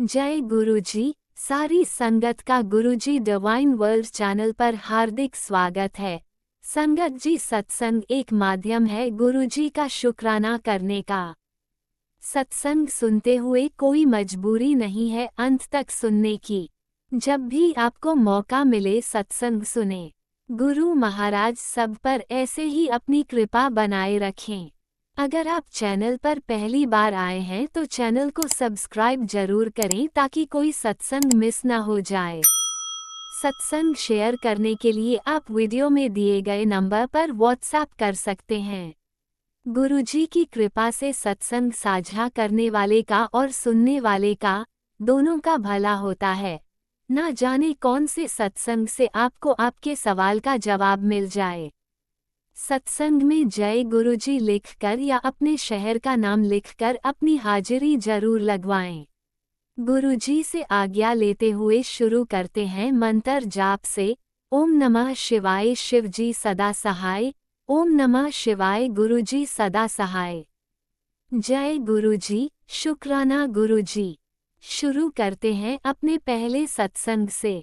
जय गुरुजी। सारी संगत का गुरुजी डिवाइन वर्ल्ड चैनल पर हार्दिक स्वागत है। संगत जी, सत्संग एक माध्यम है गुरुजी का शुक्राना करने का। सत्संग सुनते हुए कोई मजबूरी नहीं है अंत तक सुनने की। जब भी आपको मौका मिले सत्संग सुने। गुरु महाराज सब पर ऐसे ही अपनी कृपा बनाए रखें। अगर आप चैनल पर पहली बार आए हैं तो चैनल को सब्सक्राइब जरूर करें ताकि कोई सत्संग मिस ना हो जाए। सत्संग शेयर करने के लिए आप वीडियो में दिए गए नंबर पर व्हाट्सएप कर सकते हैं। गुरुजी की कृपा से सत्संग साझा करने वाले का और सुनने वाले का दोनों का भला होता है। ना जाने कौन से सत्संग से आपको आपके सवाल का जवाब मिल जाए। सत्संग में जय गुरुजी लिखकर या अपने शहर का नाम लिखकर अपनी हाजिरी जरूर लगवाएं। गुरुजी से आज्ञा लेते हुए शुरू करते हैं मंत्र जाप से। ओम नमः शिवाय शिवजी सदा सहाय। ओम नमः शिवाय गुरुजी सदा सहाय। जय गुरुजी, शुक्राना गुरुजी। शुरू करते हैं अपने पहले सत्संग से।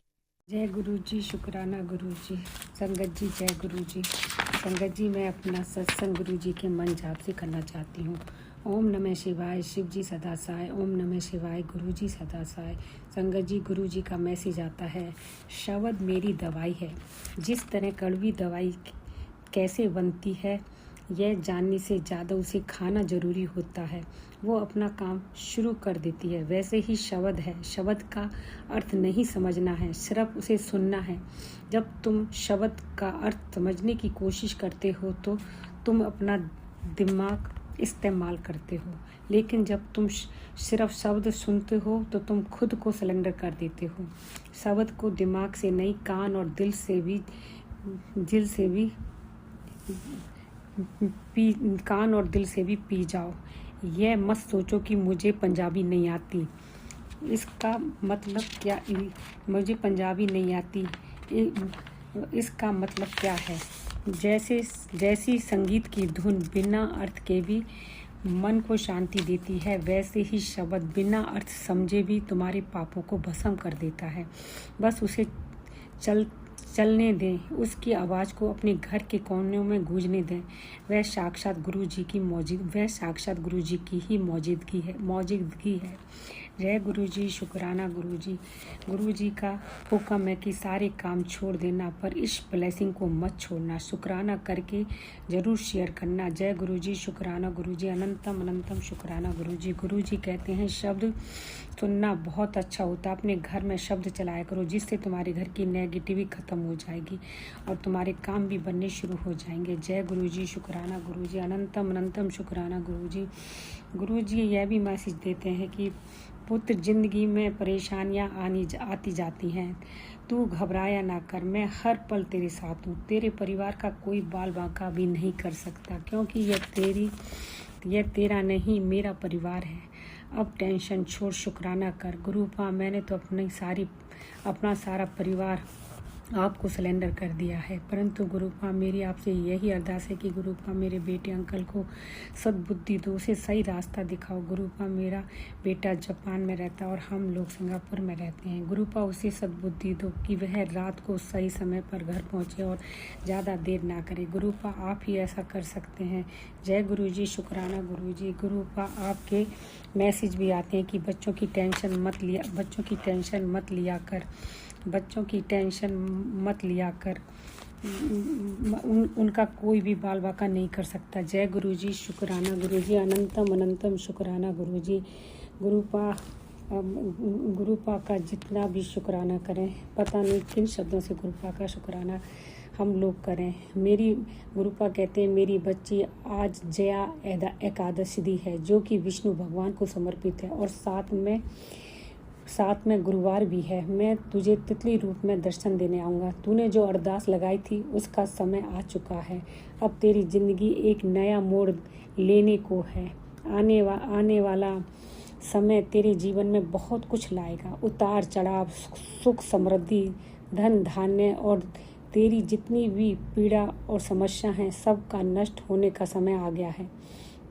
जय गुरु जी, शुक्राना गुरु जी। संगत जी जय गुरु जी। संगत जी, मैं अपना सत्संग गुरु जी के मन जाप से करना चाहती हूँ। ओम नमः शिवाय शिव जी सदा सहाय। ओम नमः शिवाय गुरु जी सदा सहाय। संगत जी, गुरु जी का मैसेज आता है, शब्द मेरी दवाई है। जिस तरह कड़वी दवाई कैसे बनती है यह जानने से ज़्यादा उसे खाना जरूरी होता है। वो अपना काम शुरू कर देती है। वैसे ही शब्द है, शब्द का अर्थ नहीं समझना है, सिर्फ उसे सुनना है। जब तुम शब्द का अर्थ समझने की कोशिश करते हो तो तुम अपना दिमाग इस्तेमाल करते हो, लेकिन जब तुम सिर्फ शब्द सुनते हो तो तुम खुद को सरेंडर कर देते हो। शब्द को दिमाग से नहीं, कान और दिल से भी कान और दिल से भी पी जाओ। यह मत सोचो कि मुझे पंजाबी नहीं आती। इसका मतलब क्या? मुझे पंजाबी नहीं आती, इसका मतलब क्या है? जैसी संगीत की धुन बिना अर्थ के भी मन को शांति देती है, वैसे ही शब्द बिना अर्थ समझे भी तुम्हारे पापों को भस्म कर देता है। बस उसे चलने दें, उसकी आवाज़ को अपने घर के कोनों में गूंजने दें। वह साक्षात गुरु जी की ही मौजूदगी है। जय गुरु जी, शुक्राना गुरु जी। गुरु जी का हुक्म है कि सारे काम छोड़ देना, पर इस ब्लेसिंग को मत छोड़ना। शुक्राना करके जरूर शेयर करना। जय गुरु जी, शुक्राना गुरु जी। अनंतम अनंतम शुक्राना गुरु जी। गुरु जी कहते हैं, शब्द सुनना बहुत अच्छा होता है। अपने घर में शब्द चलाया करो, जिससे तुम्हारे घर की नेगेटिविटी खत्म हो जाएगी और तुम्हारे काम भी बनने शुरू हो जाएंगे। जय गुरु जी, शुक्राना गुरु जी। अनंतम अनंतम शुक्राना गुरु जी। गुरु जी यह भी मैसेज देते हैं कि पुत्र, जिंदगी में परेशानियां आती जाती हैं, तू घबराया ना कर। मैं हर पल तेरे साथ हूँ। तेरे परिवार का कोई बाल बांका भी नहीं कर सकता, क्योंकि यह तेरा नहीं मेरा परिवार है। अब टेंशन छोड़, शुक्राना कर। गुरुपा, मैंने तो अपना सारा परिवार आपको सिलेंडर कर दिया है, परंतु गुरुपा मेरी आपसे यही अरदास है कि गुरुपा मेरे बेटे अंकल को सद्बुद्धि दो, उसे सही रास्ता दिखाओ। गुरुपा, मेरा बेटा जापान में रहता है और हम लोग सिंगापुर में रहते हैं। गुरुपा, उसे सद्बुद्धि दो कि वह रात को सही समय पर घर पहुंचे और ज़्यादा देर ना करे। गुरुपा, आप ही ऐसा कर सकते हैं। जय गुरु जी, शुक्राना गुरु जी। गुरुपा, आपके मैसेज भी आते हैं कि बच्चों की टेंशन मत लिया कर। उनका कोई भी बाल बाका नहीं कर सकता। जय गुरु जी, शुक्राना गुरु जी। अनंतम अनंतम शुक्राना गुरु जी। गुरुपा का जितना भी शुक्राना करें, पता नहीं किन शब्दों से गुरुपा का शुक्राना हम लोग करें। मेरी गुरुपा कहते हैं, मेरी बच्ची आज जया एकादशी है, जो कि विष्णु भगवान को समर्पित है, और साथ में गुरुवार भी है। मैं तुझे तितली रूप में दर्शन देने आऊँगा। तूने जो अरदास लगाई थी उसका समय आ चुका है। अब तेरी जिंदगी एक नया मोड़ लेने को है। आने वाला समय तेरे जीवन में बहुत कुछ लाएगा। उतार चढ़ाव, सुख समृद्धि, धन धान्य और तेरी जितनी भी पीड़ा और समस्या हैं, सब का नष्ट होने का समय आ गया है।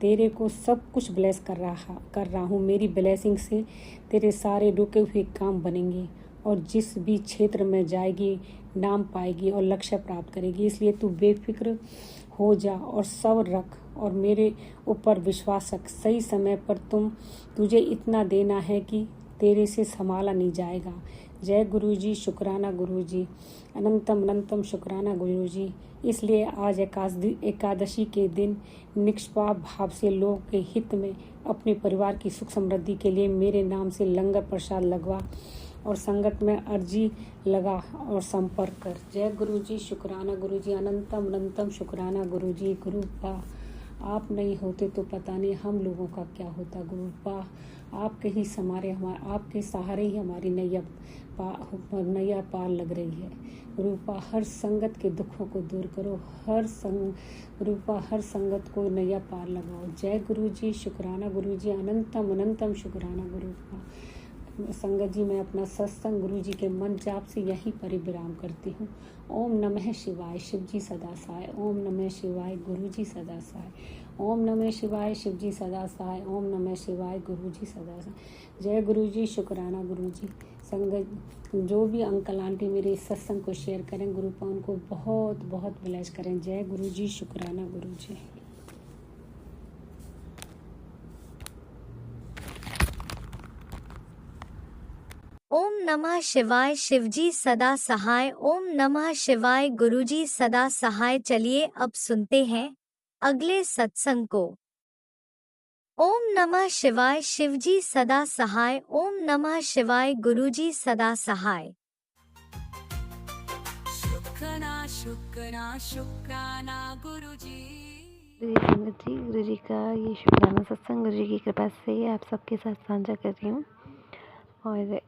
तेरे को सब कुछ ब्लेस कर रहा हूँ। मेरी ब्लेसिंग से तेरे सारे रुके हुए काम बनेंगे और जिस भी क्षेत्र में जाएगी नाम पाएगी और लक्ष्य प्राप्त करेगी। इसलिए तू बेफिक्र हो जा और सब्र रख और मेरे ऊपर विश्वास रख। सही समय पर तुझे इतना देना है कि तेरे से संभाला नहीं जाएगा। जय गुरुजी, शुक्राना गुरुजी, अनंतम अनंतम शुक्राना गुरुजी। इसलिए आज एकादशी के दिन निष्पाप भाव से लोगों के हित में अपने परिवार की सुख समृद्धि के लिए मेरे नाम से लंगर प्रसाद लगवा और संगत में अर्जी लगा और संपर्क कर। जय गुरुजी, शुक्राना गुरुजी, अनंतम अनंतम शुक्राना गुरुजी। गुरुपा आप नहीं होते तो पता नहीं हम लोगों का क्या होता। गुरुपा आपके ही आपके सहारे ही हमारी नैया पार लग रही है। गुरुपा हर संगत के दुखों को दूर करो, गुरुपा हर संगत को नैया पार लगाओ। जय गुरुजी, शुक्राना गुरुजी, अनंतम अनंतम शुक्राना गुरुपा। संगत जी, मैं अपना सत्संग गुरु जी के मन जाप से यहीं पर ही विराम करती हूँ। ओम नमः शिवाय, शिव जी सदा सहाय। ओम नमः शिवाय, गुरु जी सदा सहाय। ओम नमः शिवाय, शिव जी सदा सहाय। ओम नमः शिवाय, गुरु जी सदा सहाय। जय गुरु जी, शुक्राना गुरु जी। संगत जो भी अंकल आंटी मेरे इस सत्संग को शेयर करें, गुरुपा उनको बहुत बहुत ब्लेस करें। जय गुरु जी, शुक्राना गुरु जी। ओम नमः शिवाय, शिवजी सदा सहाय। ओम नमः शिवाय, गुरुजी सदा सहाय। चलिए अब सुनते हैं अगले सत्संग को। ओम नमः शिवाय, शिवजी सदा सहाय। ओम नमः शिवाय, गुरुजी सदा सहाय। शुक्राना गुरुजी। संगत जी, गुरु जी का ये शुक्राना सत्संग गुरु जी की कृपा से आप सबके साथ साझा कर रही हूँ। और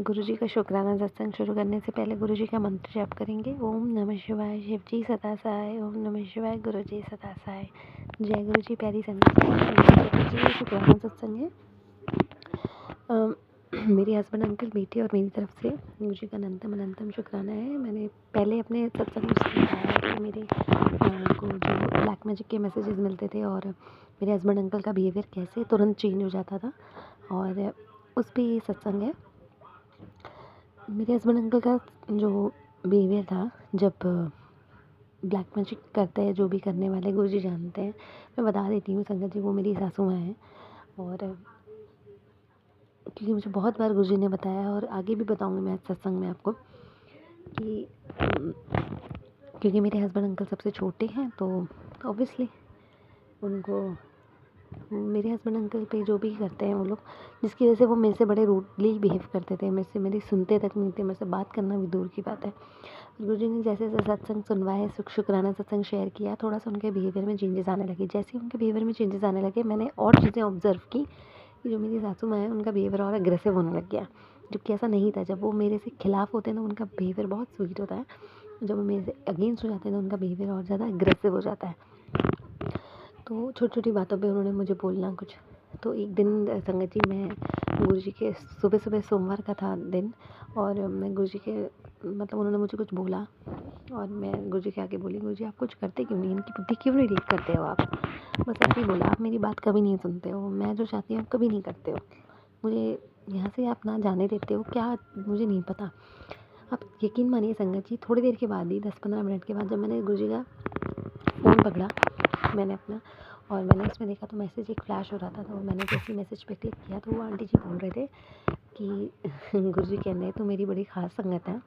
गुरु जी का शुक्राना सत्संग शुरू करने से पहले गुरु जी का मंत्र जाप करेंगे। ओम नमः शिवाय, शिव जी सदा सहाय। ओम नमः शिवाय, गुरु जी सदा सहाय। जय गुरु जी। प्यारी संगत जी, ये शुक्राना सत्संग है मेरे हस्बैंड, अंकल, बेटी और मेरी तरफ से गुरु जी का अनंतम शुक्राना है। मैंने पहले अपने सत्संग में बताया कि मेरे को जो ब्लैक मैजिक के मैसेजेस मिलते थे और मेरे हस्बैंड अंकल का बिहेवियर कैसे तुरंत चेंज हो जाता था, और उस पर ये सत्संग है। मेरे हस्बैंड अंकल का जो बिहेवियर था जब ब्लैक मैजिक करते हैं, जो भी करने वाले गुरुजी जानते हैं। मैं बता देती हूँ संगत जी, वो मेरी सासू माँ हैं। और क्योंकि मुझे बहुत बार गुरुजी ने बताया और आगे भी बताऊँगी मैं सत्संग में आपको कि क्योंकि मेरे हस्बैंड अंकल सबसे छोटे हैं तो ऑब्वियसली उनको मेरे हस्बैंड अंकल पे जो भी करते हैं वो लोग, जिसकी वजह से वो मेरे से बड़े रूडली बिहेव करते थे। मेरी सुनते तक नहीं थे, मेरे से बात करना भी दूर की बात है। गुरुजी ने जैसे जैसे सत्संग सुनवाए, शुक्राना सत्संग शेयर किया, थोड़ा सा उनके बिहेवियर में चेंजेस आने लगे। जैसे ही उनके बिहेवियर में चेंजेस आने लगे, मैंने और चीज़ें ऑब्जर्व की कि जो मेरी सासू माँ है उनका बिहेवियर और अग्रेसिव होने लग गया, जबकि ऐसा नहीं था। जब वो मेरे से खिलाफ होते हैं तो उनका बिहेवियर बहुत स्वीट होता है, जब वो मेरे से अगेंस्ट हो जाते हैं तो उनका बिहेवियर और ज़्यादा अग्रेसिव हो जाता है। तो छोटी छोटी बातों पे उन्होंने मुझे बोलना कुछ। तो एक दिन संगत जी, मैं गुरुजी के सुबह सोमवार का था दिन, और मैं गुरुजी के उन्होंने मुझे कुछ बोला और मैं गुरुजी के आगे बोली, गुरुजी आप कुछ करते क्यों नहीं, इनकी बुद्धि क्यों नहीं ठीक करते हो आप। बस ऐसे ही बोला, आप मेरी बात कभी नहीं सुनते हो, मैं जो चाहती हूँ आप कभी नहीं करते हो, मुझे यहाँ से आप ना जाने देते हो क्या, मुझे नहीं पता। आप यकीन मानिए संगत जी, थोड़ी देर के बाद ही 10-15 मिनट के बाद जब मैंने गुरुजी का फ़ोन पकड़ा मैंने अपना, और मैंने इसमें देखा तो मैसेज एक फ्लैश हो रहा था। तो मैंने जैसे मैसेज पे क्लिक किया तो वो आंटी जी बोल रहे थे कि गुरुजी कह रहे हैं, तो मेरी बड़ी ख़ास संगत है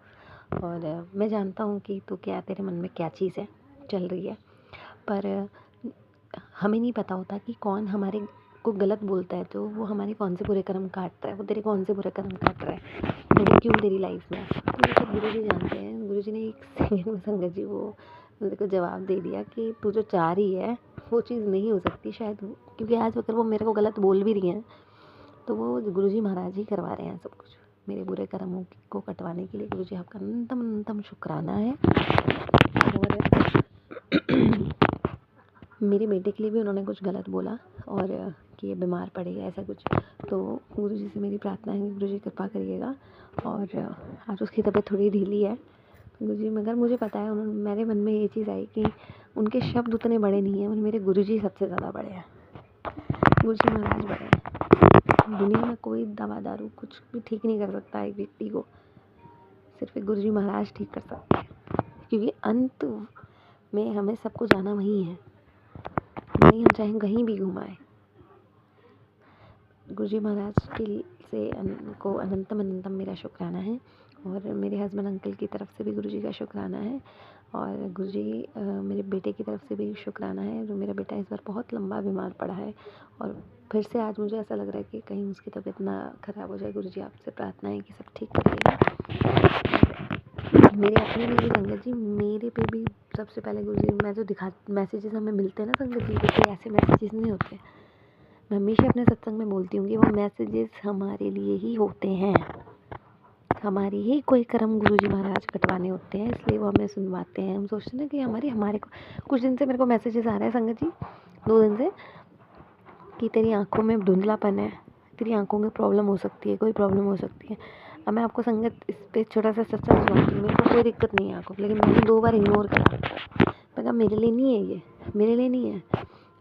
और मैं जानता हूँ कि तो क्या तेरे मन में क्या चीज़ है चल रही है, पर हमें नहीं पता होता कि कौन हमारे को गलत बोलता है, तो वो हमारे कौन से बुरे कर्म काट रहा है, वो तेरे कौन से बुरे कर्म काट रहा है, तो वो क्यों तेरी लाइफ में। तो ये सब गुरुजी जानते हैं। गुरुजी ने एक सेकंड में संगत जी वो मेरे को जवाब दे दिया कि तू जो चाह रही है वो चीज़ नहीं हो सकती शायद, क्योंकि आज अगर वो मेरे को गलत बोल भी रही हैं तो वो गुरुजी महाराज ही करवा रहे हैं सब कुछ मेरे बुरे कर्मों को कटवाने के लिए। गुरुजी आपका अनंतम शुक्राना है। और मेरे बेटे के लिए भी उन्होंने कुछ गलत बोला और कि ये बीमार पड़ेगा ऐसा कुछ, तो गुरुजी से मेरी प्रार्थना है कि गुरुजी कृपा करिएगा। और आज उसकी तबीयत थोड़ी ढीली है गुरुजी, मगर मुझे पता है मेरे मन में ये चीज़ आई कि उनके शब्द उतने बड़े नहीं हैं, मेरे गुरुजी सबसे ज़्यादा बड़े हैं। गुरुजी महाराज बड़े हैं। दुनिया में कोई दवा दारू कुछ भी ठीक नहीं कर सकता एक व्यक्ति को, सिर्फ एक गुरुजी महाराज ठीक कर सकते हैं, क्योंकि अंत में हमें सबको जाना वही है, नहीं हम चाहे कहीं भी घुमाए। गुरुजी महाराज को अनंतम अनंतम मेरा शुक्राना है, और मेरे हस्बैंड अंकल की तरफ से भी गुरुजी का शुक्राना है, और गुरुजी मेरे बेटे की तरफ से भी शुक्राना है। जो मेरा बेटा इस बार बहुत लंबा बीमार पड़ा है, और फिर से आज मुझे ऐसा लग रहा है कि कहीं उसकी तबीयत ना ख़राब हो जाए। गुरुजी आपसे प्रार्थना है कि सब ठीक करिएगा। मेरे अपने लिए भी संगत जी, मेरे पे भी सबसे पहले गुरुजी, मैं जो मैसेजेस हमें मिलते हैं ना संगत जी, कोई ऐसे मैसेजेस नहीं होते। मैं हमेशा अपने सत्संग में बोलती हूँ कि वो मैसेजेस हमारे लिए ही होते हैं, हमारी ही कोई कर्म गुरुजी महाराज कटवाने होते हैं, इसलिए वो हमें सुनवाते हैं। हम सोचते हैं कि हमारे को कुछ दिन से मेरे को मैसेजेस आ रहे हैं संगत जी, 2 दिन से, कि तेरी आंखों में धुंधलापन है, तेरी आंखों में प्रॉब्लम हो सकती है, कोई प्रॉब्लम हो सकती है। अब मैं आपको संगत इस पर छोटा सा सत्संग सुनाती हूँ। मेरे को कोई दिक्कत नहीं है आंखों पर, लेकिन मैंने 2 बार इग्नोर करा। मैं कहा मेरे लिए नहीं है, ये मेरे लिए नहीं है।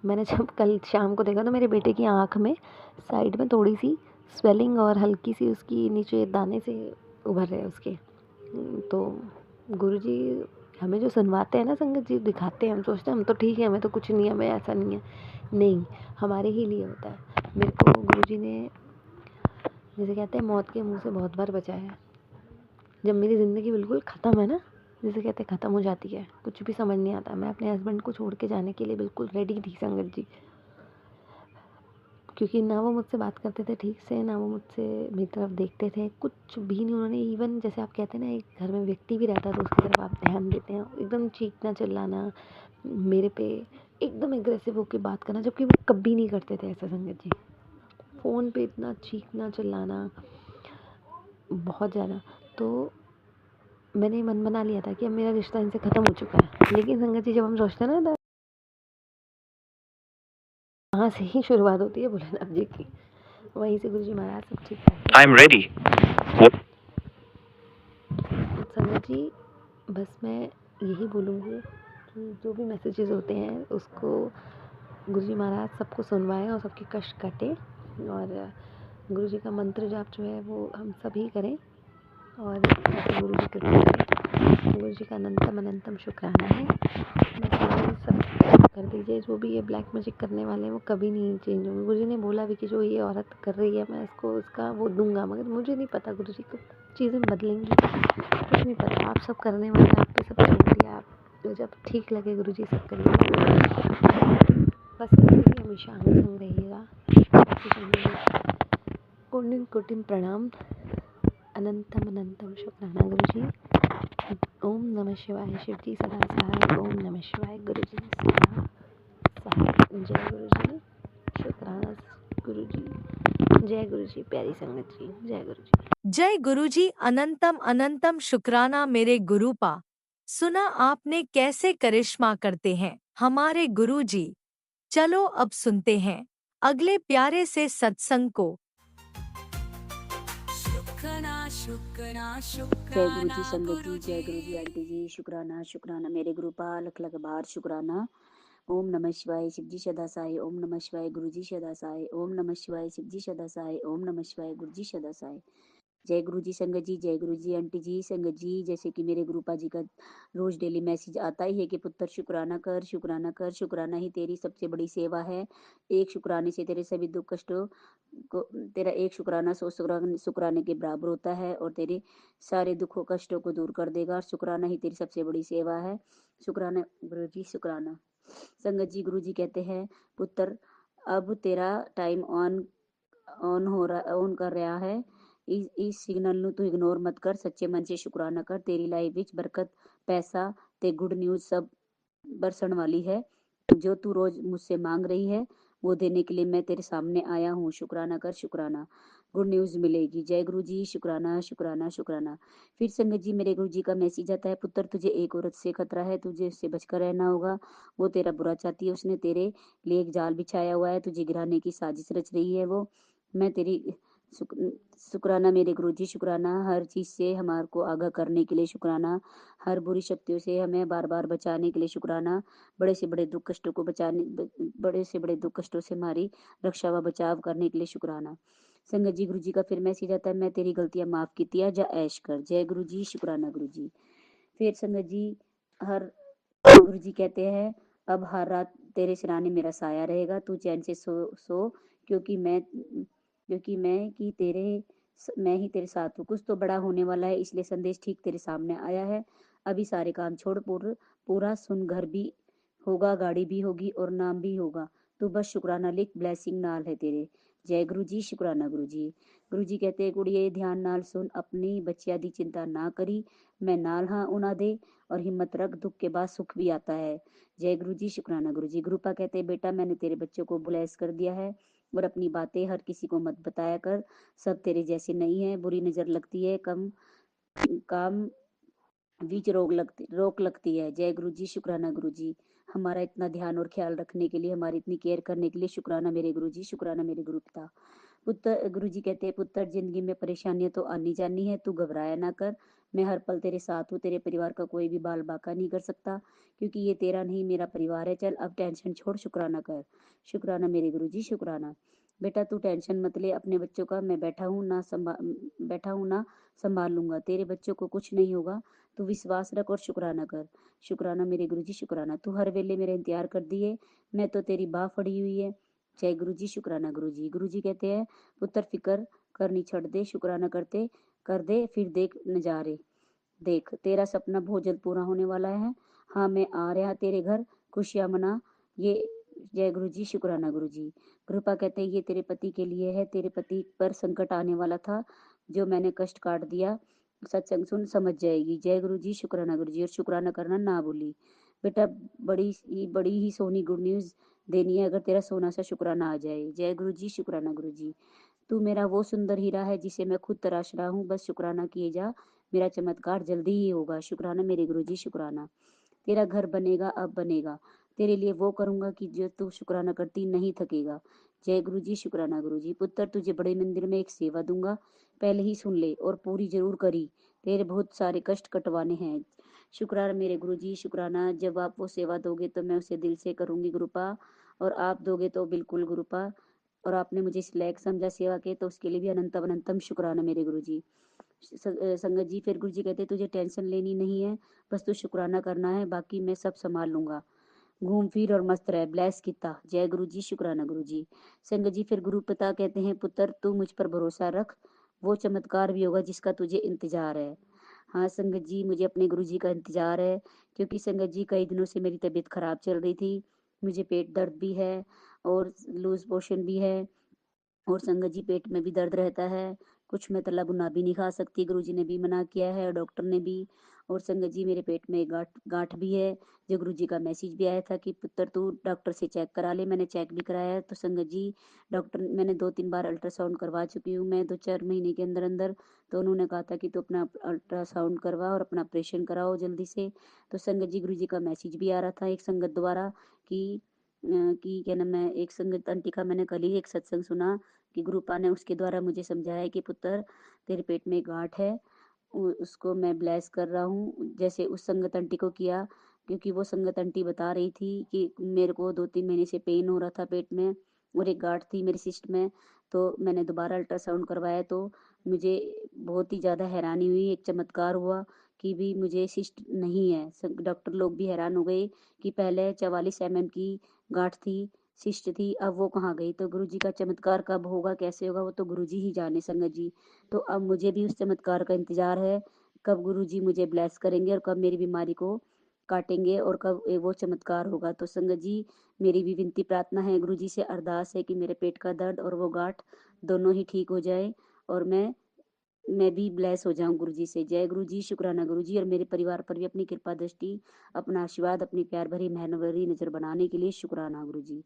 मैंने जब कल शाम को देखा तो मेरे बेटे की आँख में साइड में थोड़ी सी स्वेलिंग और हल्की सी उसकी नीचे दाने से उभर रहे उसके। तो गुरुजी हमें जो सुनवाते हैं ना संगत जी, दिखाते हैं, हम सोचते हैं हम तो ठीक है, हमें तो कुछ नहीं है, हमें ऐसा नहीं है। नहीं, हमारे ही लिए होता है। मेरे को गुरुजी ने, जैसे कहते हैं, मौत के मुंह से बहुत बार बचाया है। जब मेरी ज़िंदगी बिल्कुल ख़त्म है ना, जैसे कहते हैं ख़त्म हो जाती है, कुछ भी समझ नहीं आता, मैं अपने हस्बैंड को छोड़ के जाने के लिए बिल्कुल रेडी थी संगत जी, क्योंकि ना वो मुझसे बात करते थे ठीक से, ना वो मुझसे मेरी तरफ देखते थे, कुछ भी नहीं उन्होंने। इवन जैसे आप कहते हैं ना, एक घर में व्यक्ति भी रहता है तो उसकी तरफ आप ध्यान देते हैं, एकदम चीखना चिल्लाना मेरे पे, एकदम एग्रेसिव होकर बात करना, जबकि वो कभी नहीं करते थे ऐसा संगत जी। फ़ोन पे इतना चीखना चिल्लाना बहुत ज़्यादा। तो मैंने मन बना लिया था कि अब मेरा रिश्ता इनसे ख़त्म हो चुका है। लेकिन संगत जी, जब हम सोचते हैं ना, वहाँ से ही शुरुआत होती है भोलेनाथ जी की, वहीं से गुरुजी महाराज सब ठीक करते हैं। I'm ready. संगत जी, बस मैं यही बोलूँगी कि जो भी मैसेजेस होते हैं उसको गुरुजी महाराज सबको सुनवाएं और सबके कष्ट काटें, और गुरुजी का मंत्र जाप जो है वो हम सभी करें, और गुरुजी कृपा करें। गुरुजी का अनंतम अनंतम शुक्राना है। बस सब कर दीजिए। जो भी ये ब्लैक मैजिक करने वाले हैं वो कभी नहीं चेंज होंगे। गुरुजी ने बोला भी कि जो ये औरत कर रही है मैं इसको उसका वो दूंगा, मगर मुझे नहीं पता गुरुजी कब चीज़ें बदलेंगी, कुछ नहीं पता। आप सब करने वाले, आप पे सब छोड़ दिया, आप जो जब ठीक लगे गुरुजी सब करिए। बस ऐसे ही हमेशा हम संग रहिएगा। कोटि कोटि प्रणाम, अनंतम अनंतम शुक्राना गुरुजी। ओम नमः शिवाय शिवजी सदा सहाय। ओम नमः शिवाय गुरुजी सदा सहाय। जय गुरुजी, शुक्राना गुरुजी, जय गुरुजी, प्यारी संगत जी, जय गुरुजी। जय गुरुजी, अनंतम अनंतम शुक्राना मेरे गुरुपा। सुना आपने कैसे करिश्मा करते हैं हमारे गुरुजी। चलो अब सुनते हैं अगले प्यारे से सत्संग को। जय गुरु जी संगत जी, जय गुरु जी आंटी जी, शुक्राना शुक्राना मेरे गुरुपा, लख लख बार शुक्राना। ओम नमः शिवाय शिव जी सदा साई। ओम नमः शिवाय गुरु जी सदा साई। ओम नमः शिवाय शिव जी सदा साई। ओम नमः शिवाय गुरु जी सदा साई। जय गुरु जी संगत जी, जय गुरु जी आंटी जी, संगत जी। जैसे कि मेरे गुरुपा जी का रोज डेली मैसेज आता ही है कि पुत्र शुक्राना कर, शुक्राना कर, शुक्राना ही तेरी सबसे बड़ी सेवा है। एक शुक्राने से तेरे सभी दुख कष्टों को, तेरा एक शुक्राना 100 शुक्राने के बराबर होता है, और तेरे सारे दुखों कष्टों को दूर कर देगा। शुक्राना ही तेरी सबसे बड़ी सेवा है। शुक्राना गुरु जी, शुक्राना। संगत जी, गुरु जी कहते हैं, पुत्र अब तेरा टाइम ऑन कर रहा है। इस सिग्नल ਨੂੰ ਤੂੰ ਇਗਨੋਰ मत कर, सच्चे मन से शुक्राना कर। तेरी लाइफ ਵਿੱਚ बरकत, पैसा ते गुड न्यूज सब बरसण वाली है। जो तू रोज मुझसे मांग रही है वो देने के लिए मैं तेरे सामने आया हूँ। शुक्राना कर, शुक्राना, गुड न्यूज मिलेगी। जय गुरु जी, शुक्राना शुक्राना शुक्राना। फिर संगत जी, मेरे गुरु जी का मैसेज आता है, पुत्र तुझे एक औरत से खतरा है, तुझे उससे बचकर रहना होगा। वो तेरा बुरा चाहती है, उसने तेरे लिए एक जाल बिछाया हुआ है, तुझे गिराने की साजिश रच रही है। वो मैं तेरी शुक्राना मेरे गुरुजी, शुक्राना हर चीज़ से हमारे को आगाह करने के लिए, शुक्राना हर बुरी शक्तियों से हमें बार बार बचाने के लिए, शुक्राना बड़े से बड़े दुख कष्टों को बड़े से बड़े दुख कष्टों से हमारी रक्षा व बचाव करने के लिए, शुक्राना। संगत जी, गुरु जी का फिर मैसेज आता है, मैं तेरी गलतियां माफ कीती है, जा ऐश कर। जय गुरु जी, शुक्राना गुरु जी। फिर संगत जी, हर गुरु जी कहते हैं, अब हर रात तेरे सिराने मेरा साया रहेगा, तू चैन से सो क्योंकि मैं ही तेरे साथ हूँ। कुछ तो बड़ा होने वाला है, इसलिए संदेश ठीक तेरे सामने आया है। अभी सारे काम छोड़, पूरा सुन, घर भी होगा, गाड़ी भी होगी और नाम भी होगा। तू बस शुक्राना लिख, ब्लेसिंग नाल है तेरे। जय गुरु जी, शुक्राना गुरु जी। गुरु जी कहते हैं, कुड़िए ध्यान नाल सुन, अपनी बच्चिया दी चिंता ना करी, मैं नाल हाँ उना दे, और हिम्मत रख, दुख के बाद सुख भी आता है। जय गुरु जी, शुक्राना गुरु जी। गुरुपा कहते हैं, बेटा मैंने तेरे बच्चों को ब्लेस कर दिया है, और अपनी बातें हर किसी को मत बताया कर, सब तेरे जैसे नहीं है, बुरी नजर लगती है, कम काम बीच रोक लगती है। जय गुरु जी, शुक्राना गुरु जी। हमारा इतना ध्यान और ख्याल रखने के लिए, हमारी इतनी केयर करने के लिए, शुक्राना मेरे गुरु जी, शुक्राना मेरे गुरु पिता। पुत्र गुरु जी कहते हैं, पुत्र जिंदगी में परेशानियां तो आनी जानी है, तू घबराया ना कर, मैं हर पल तेरे साथ हूँ, तेरे परिवार का कोई भी बाल बाका नहीं कर सकता, क्योंकि ये तेरा नहीं मेरा परिवार है। चल अब टेंशन छोड़, शुक्राना कर। शुक्राना मेरे गुरु जी, शुक्राना। बेटा तू टेंशन मत ले अपने बच्चों का, मैं बैठा हूँ ना, संभाल लूंगा, तेरे बच्चों को कुछ नहीं होगा, तू विश्वास रख और शुक्राना कर। शुक्राना मेरे गुरु जी, शुक्राना। तू हर वेले मेरा इंतजार कर दिए, मैं तो तेरी बाह फड़ी हुई है। जय गुरु जी, शुक्राना गुरु जी। गुरु जी कहते हैं, पुत्र फिकर करनी छड़ दे, शुक्राना करते कर दे, फिर देख नजारे, देख तेरा सपना बहुत जल्द पूरा होने वाला है। हाँ मैं आ रहा तेरे घर, खुशियां मना ये। जय गुरु जी, शुक्राना गुरु जी। कृपा कहते हैं, ये तेरे पति के लिए है, तेरे पति पर संकट आने वाला था, जो मैंने कष्ट काट दिया, सत्संग सुन समझ जाएगी। जय गुरु जी, शुक्राना गुरु जी। और शुक्राना करना ना भूली बेटा, बड़ी ही सोनी गुड न्यूज देनी है, अगर तेरा सोना सा शुक्राना आ जाए। जय गुरु जी, शुक्राना गुरु जी। तू मेरा वो सुंदर हीरा है जिसे मैं खुद तराश रहा हूँ, बस शुक्राना किए जा, मेरा चमत्कार जल्दी ही होगा। शुक्राना मेरे गुरु जी, शुक्राना। तेरा घर बनेगा, अब बनेगा, तेरे लिए वो करूंगा कि जो तू शुक्राना करती नहीं थकेगा। जय गुरु जी, शुक्राना गुरु जी। पुत्र तुझे बड़े मंदिर में एक सेवा दूंगा, पहले ही सुन ले और पूरी जरूर करी, तेरे बहुत सारे कष्ट कटवाने हैं। शुक्राना मेरे गुरु जी, शुक्राना। जब आप वो सेवा दोगे तो मैं उसे दिल से करूंगी गुरुपा, और आप दोगे तो बिल्कुल गुरुपा, और आपने मुझे इस लायक समझा सेवा के, तो उसके लिए भी अनंतम अनंतम शुक्राना मेरे गुरु जी। संगत जी, फिर गुरु जी कहते तुझे टेंशन लेनी नहीं है, बस तू शुक्राना करना है, बाकी मैं सब संभाल लूंगा। घूम फिर और मस्त रह, ब्लेस किता। जय गुरु जी, शुक्राना गुरु जी। संगत जी, फिर गुरु पिता कहते हैं, पुत्र तू मुझ पर भरोसा रख, वो चमत्कार भी होगा जिसका तुझे इंतजार है। हाँ संगत जी, मुझे अपने गुरु जी का इंतजार है, क्योंकि संगत जी कई दिनों से मेरी तबीयत खराब चल रही थी, मुझे पेट दर्द भी है और लूज मोशन भी है, और संगत जी पेट में भी दर्द रहता है, कुछ मैं तला भुना भी नहीं खा सकती, गुरुजी ने भी मना किया है और डॉक्टर ने भी। और संगत जी, मेरे पेट में गांठ गांठ भी है, जो गुरुजी का मैसेज भी आया था कि पुत्र तू डॉक्टर से चेक करा ले। मैंने चेक भी कराया है, तो संगत जी डॉक्टर, मैंने 2-3 बार अल्ट्रासाउंड करवा चुकी हूँ मैं 2-4 महीने के अंदर अंदर, तो उन्होंने कहा था कि तू अपना अल्ट्रासाउंड करवा और अपना ऑपरेशन कराओ जल्दी से। तो संगत जी, गुरुजी का मैसेज भी आ रहा था एक संगत द्वारा कि क्या नाम है, एक संगत आंटी का मैंने कल ही एक सत्संग सुना कि गुरुपा ने उसके द्वारा मुझे समझाया कि पुत्र तेरे पेट में गांठ है, उसको मैं ब्लेस कर रहा हूँ, जैसे उस संगत आंटी को किया, क्योंकि वो संगत आंटी बता रही थी कि मेरे को 2-3 महीने से पेन हो रहा था पेट में, और एक गांठ थी मेरी सिस्ट में। तो मैंने दोबारा अल्ट्रासाउंड करवाया, तो मुझे बहुत ही ज़्यादा हैरानी हुई, एक चमत्कार हुआ कि भी मुझे सिस्ट नहीं है। डॉक्टर लोग भी हैरान हो गए कि पहले 44 mm की गांठ थी, शिष्ट थी, अब वो कहाँ गई। तो गुरु जी का चमत्कार कब होगा, कैसे होगा, वो तो गुरु जी ही जाने संगत जी। तो अब मुझे भी उस चमत्कार का इंतजार है, कब गुरु जी मुझे ब्लेस करेंगे और कब मेरी बीमारी को काटेंगे और कब वो चमत्कार होगा। तो संगत जी, मेरी भी विनती प्रार्थना है, गुरु जी से अरदास है कि मेरे पेट का दर्द और वो गांठ दोनों ही ठीक हो जाए, और मैं भी ब्लेस हो जाऊं गुरु जी से। जय गुरु जी, शुक्राना गुरु जी। और मेरे परिवार पर भी अपनी कृपा दृष्टि, अपना आशीर्वाद, अपनी प्यार भरी मेहर भरी नजर बनाने के लिए शुक्राना गुरु जी।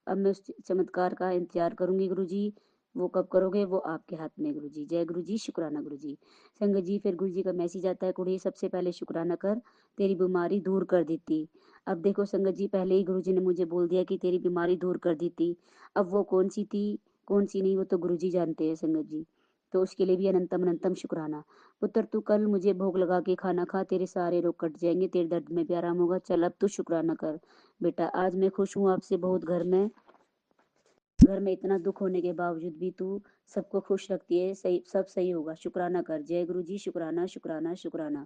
अब मैं उस चमत्कार का इंतजार करूंगी गुरु जी, वो कब करोगे वो आपके हाथ में गुरु जी। जय गुरु जी, शुक्राना गुरु जी। संगत जी, फिर गुरु जी का मैसेज आता है, कुड़ी सबसे पहले शुक्राना कर, तेरी बीमारी दूर कर देती। अब देखो संगत जी, पहले ही गुरु जी ने मुझे बोल दिया कि तेरी बीमारी दूर कर देती। अब वो कौन सी थी कौन सी नहीं वो तो गुरुजी जानते हैं संगत जी। तो उसके लिए भी अनंतम अनंतम शुक्राना। पुत्र तू कल मुझे भोग लगा के खाना खा, तेरे सारे रोग कट जाएंगे, तेरे दर्द में भी आराम होगा। चल अब तू शुक्राना कर बेटा। आज मैं खुश हूँ आपसे बहुत। घर में इतना दुख होने के बावजूद भी तू सबको खुश रखती है। सही, सब सही होगा। शुक्राना कर। जय गुरु जी। शुक्राना शुक्राना शुक्राना।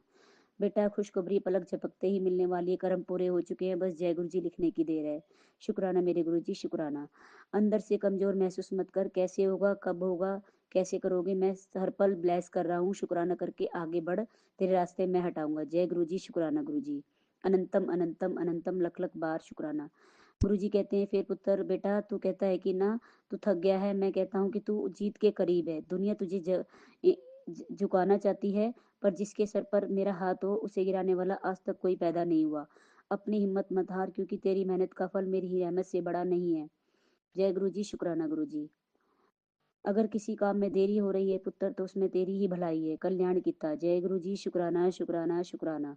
बेटा खुशखबरी पलक झपकते ही मिलने वाली है। कर्म पूरे हो चुके हैं, बस जय गुरु जी लिखने की देर है। शुक्राना मेरे गुरु जी शुक्राना। अंदर से कमजोर महसूस मत कर। कैसे होगा, कब होगा, कैसे करोगे, मैं हर पल ब्लेस कर रहा हूँ। शुक्राना करके आगे बढ़, तेरे रास्ते मैं हटाऊंगा। जय गुरु जी शुक्राना गुरु जी। अनंतम अनंतम अनंतम लख लख बार शुक्राना। गुरुजी कहते हैं फिर पुत्र बेटा तू कहता है कि ना तू थक गया है, मैं कहता हूँ कि तू जीत के करीब है। दुनिया तुझे झुकाना चाहती है, पर जिसके सर पर मेरा हाथ हो उसे गिराने वाला आज तक कोई पैदा नहीं हुआ। अपनी हिम्मत मत हार, क्योंकि तेरी मेहनत का फल मेरी ही रहमत से बड़ा नहीं है। जय गुरु जी शुक्राना गुरु जी। अगर किसी काम में देरी हो रही है पुत्र तो उसमें तेरी ही भलाई है, कल्याण किता। जय गुरु जी शुक्राना शुक्राना शुक्राना।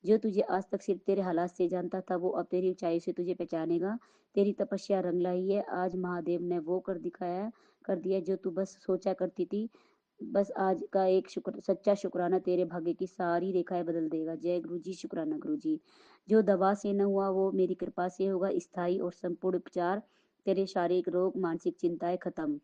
जो तुझे आज तक सिर्फ तेरे हालात से जानता था, वो अब तेरी ऊंचाई से तुझे पहचानेगा। तेरी तपस्या रंग लाई है। आज महादेव ने वो कर दिया जो तू बस सोचा करती थी। बस आज का एक सच्चा शुक्राना तेरे भाग्य की सारी रेखाएं बदल देगा। जय गुरु जी शुक्राना गुरु जी। जो दवा से न हुआ वो मेरी कृपा से होगा। स्थायी और संपूर्ण उपचार, तेरे शारीरिक रोग मानसिक चिंताएं खत्म।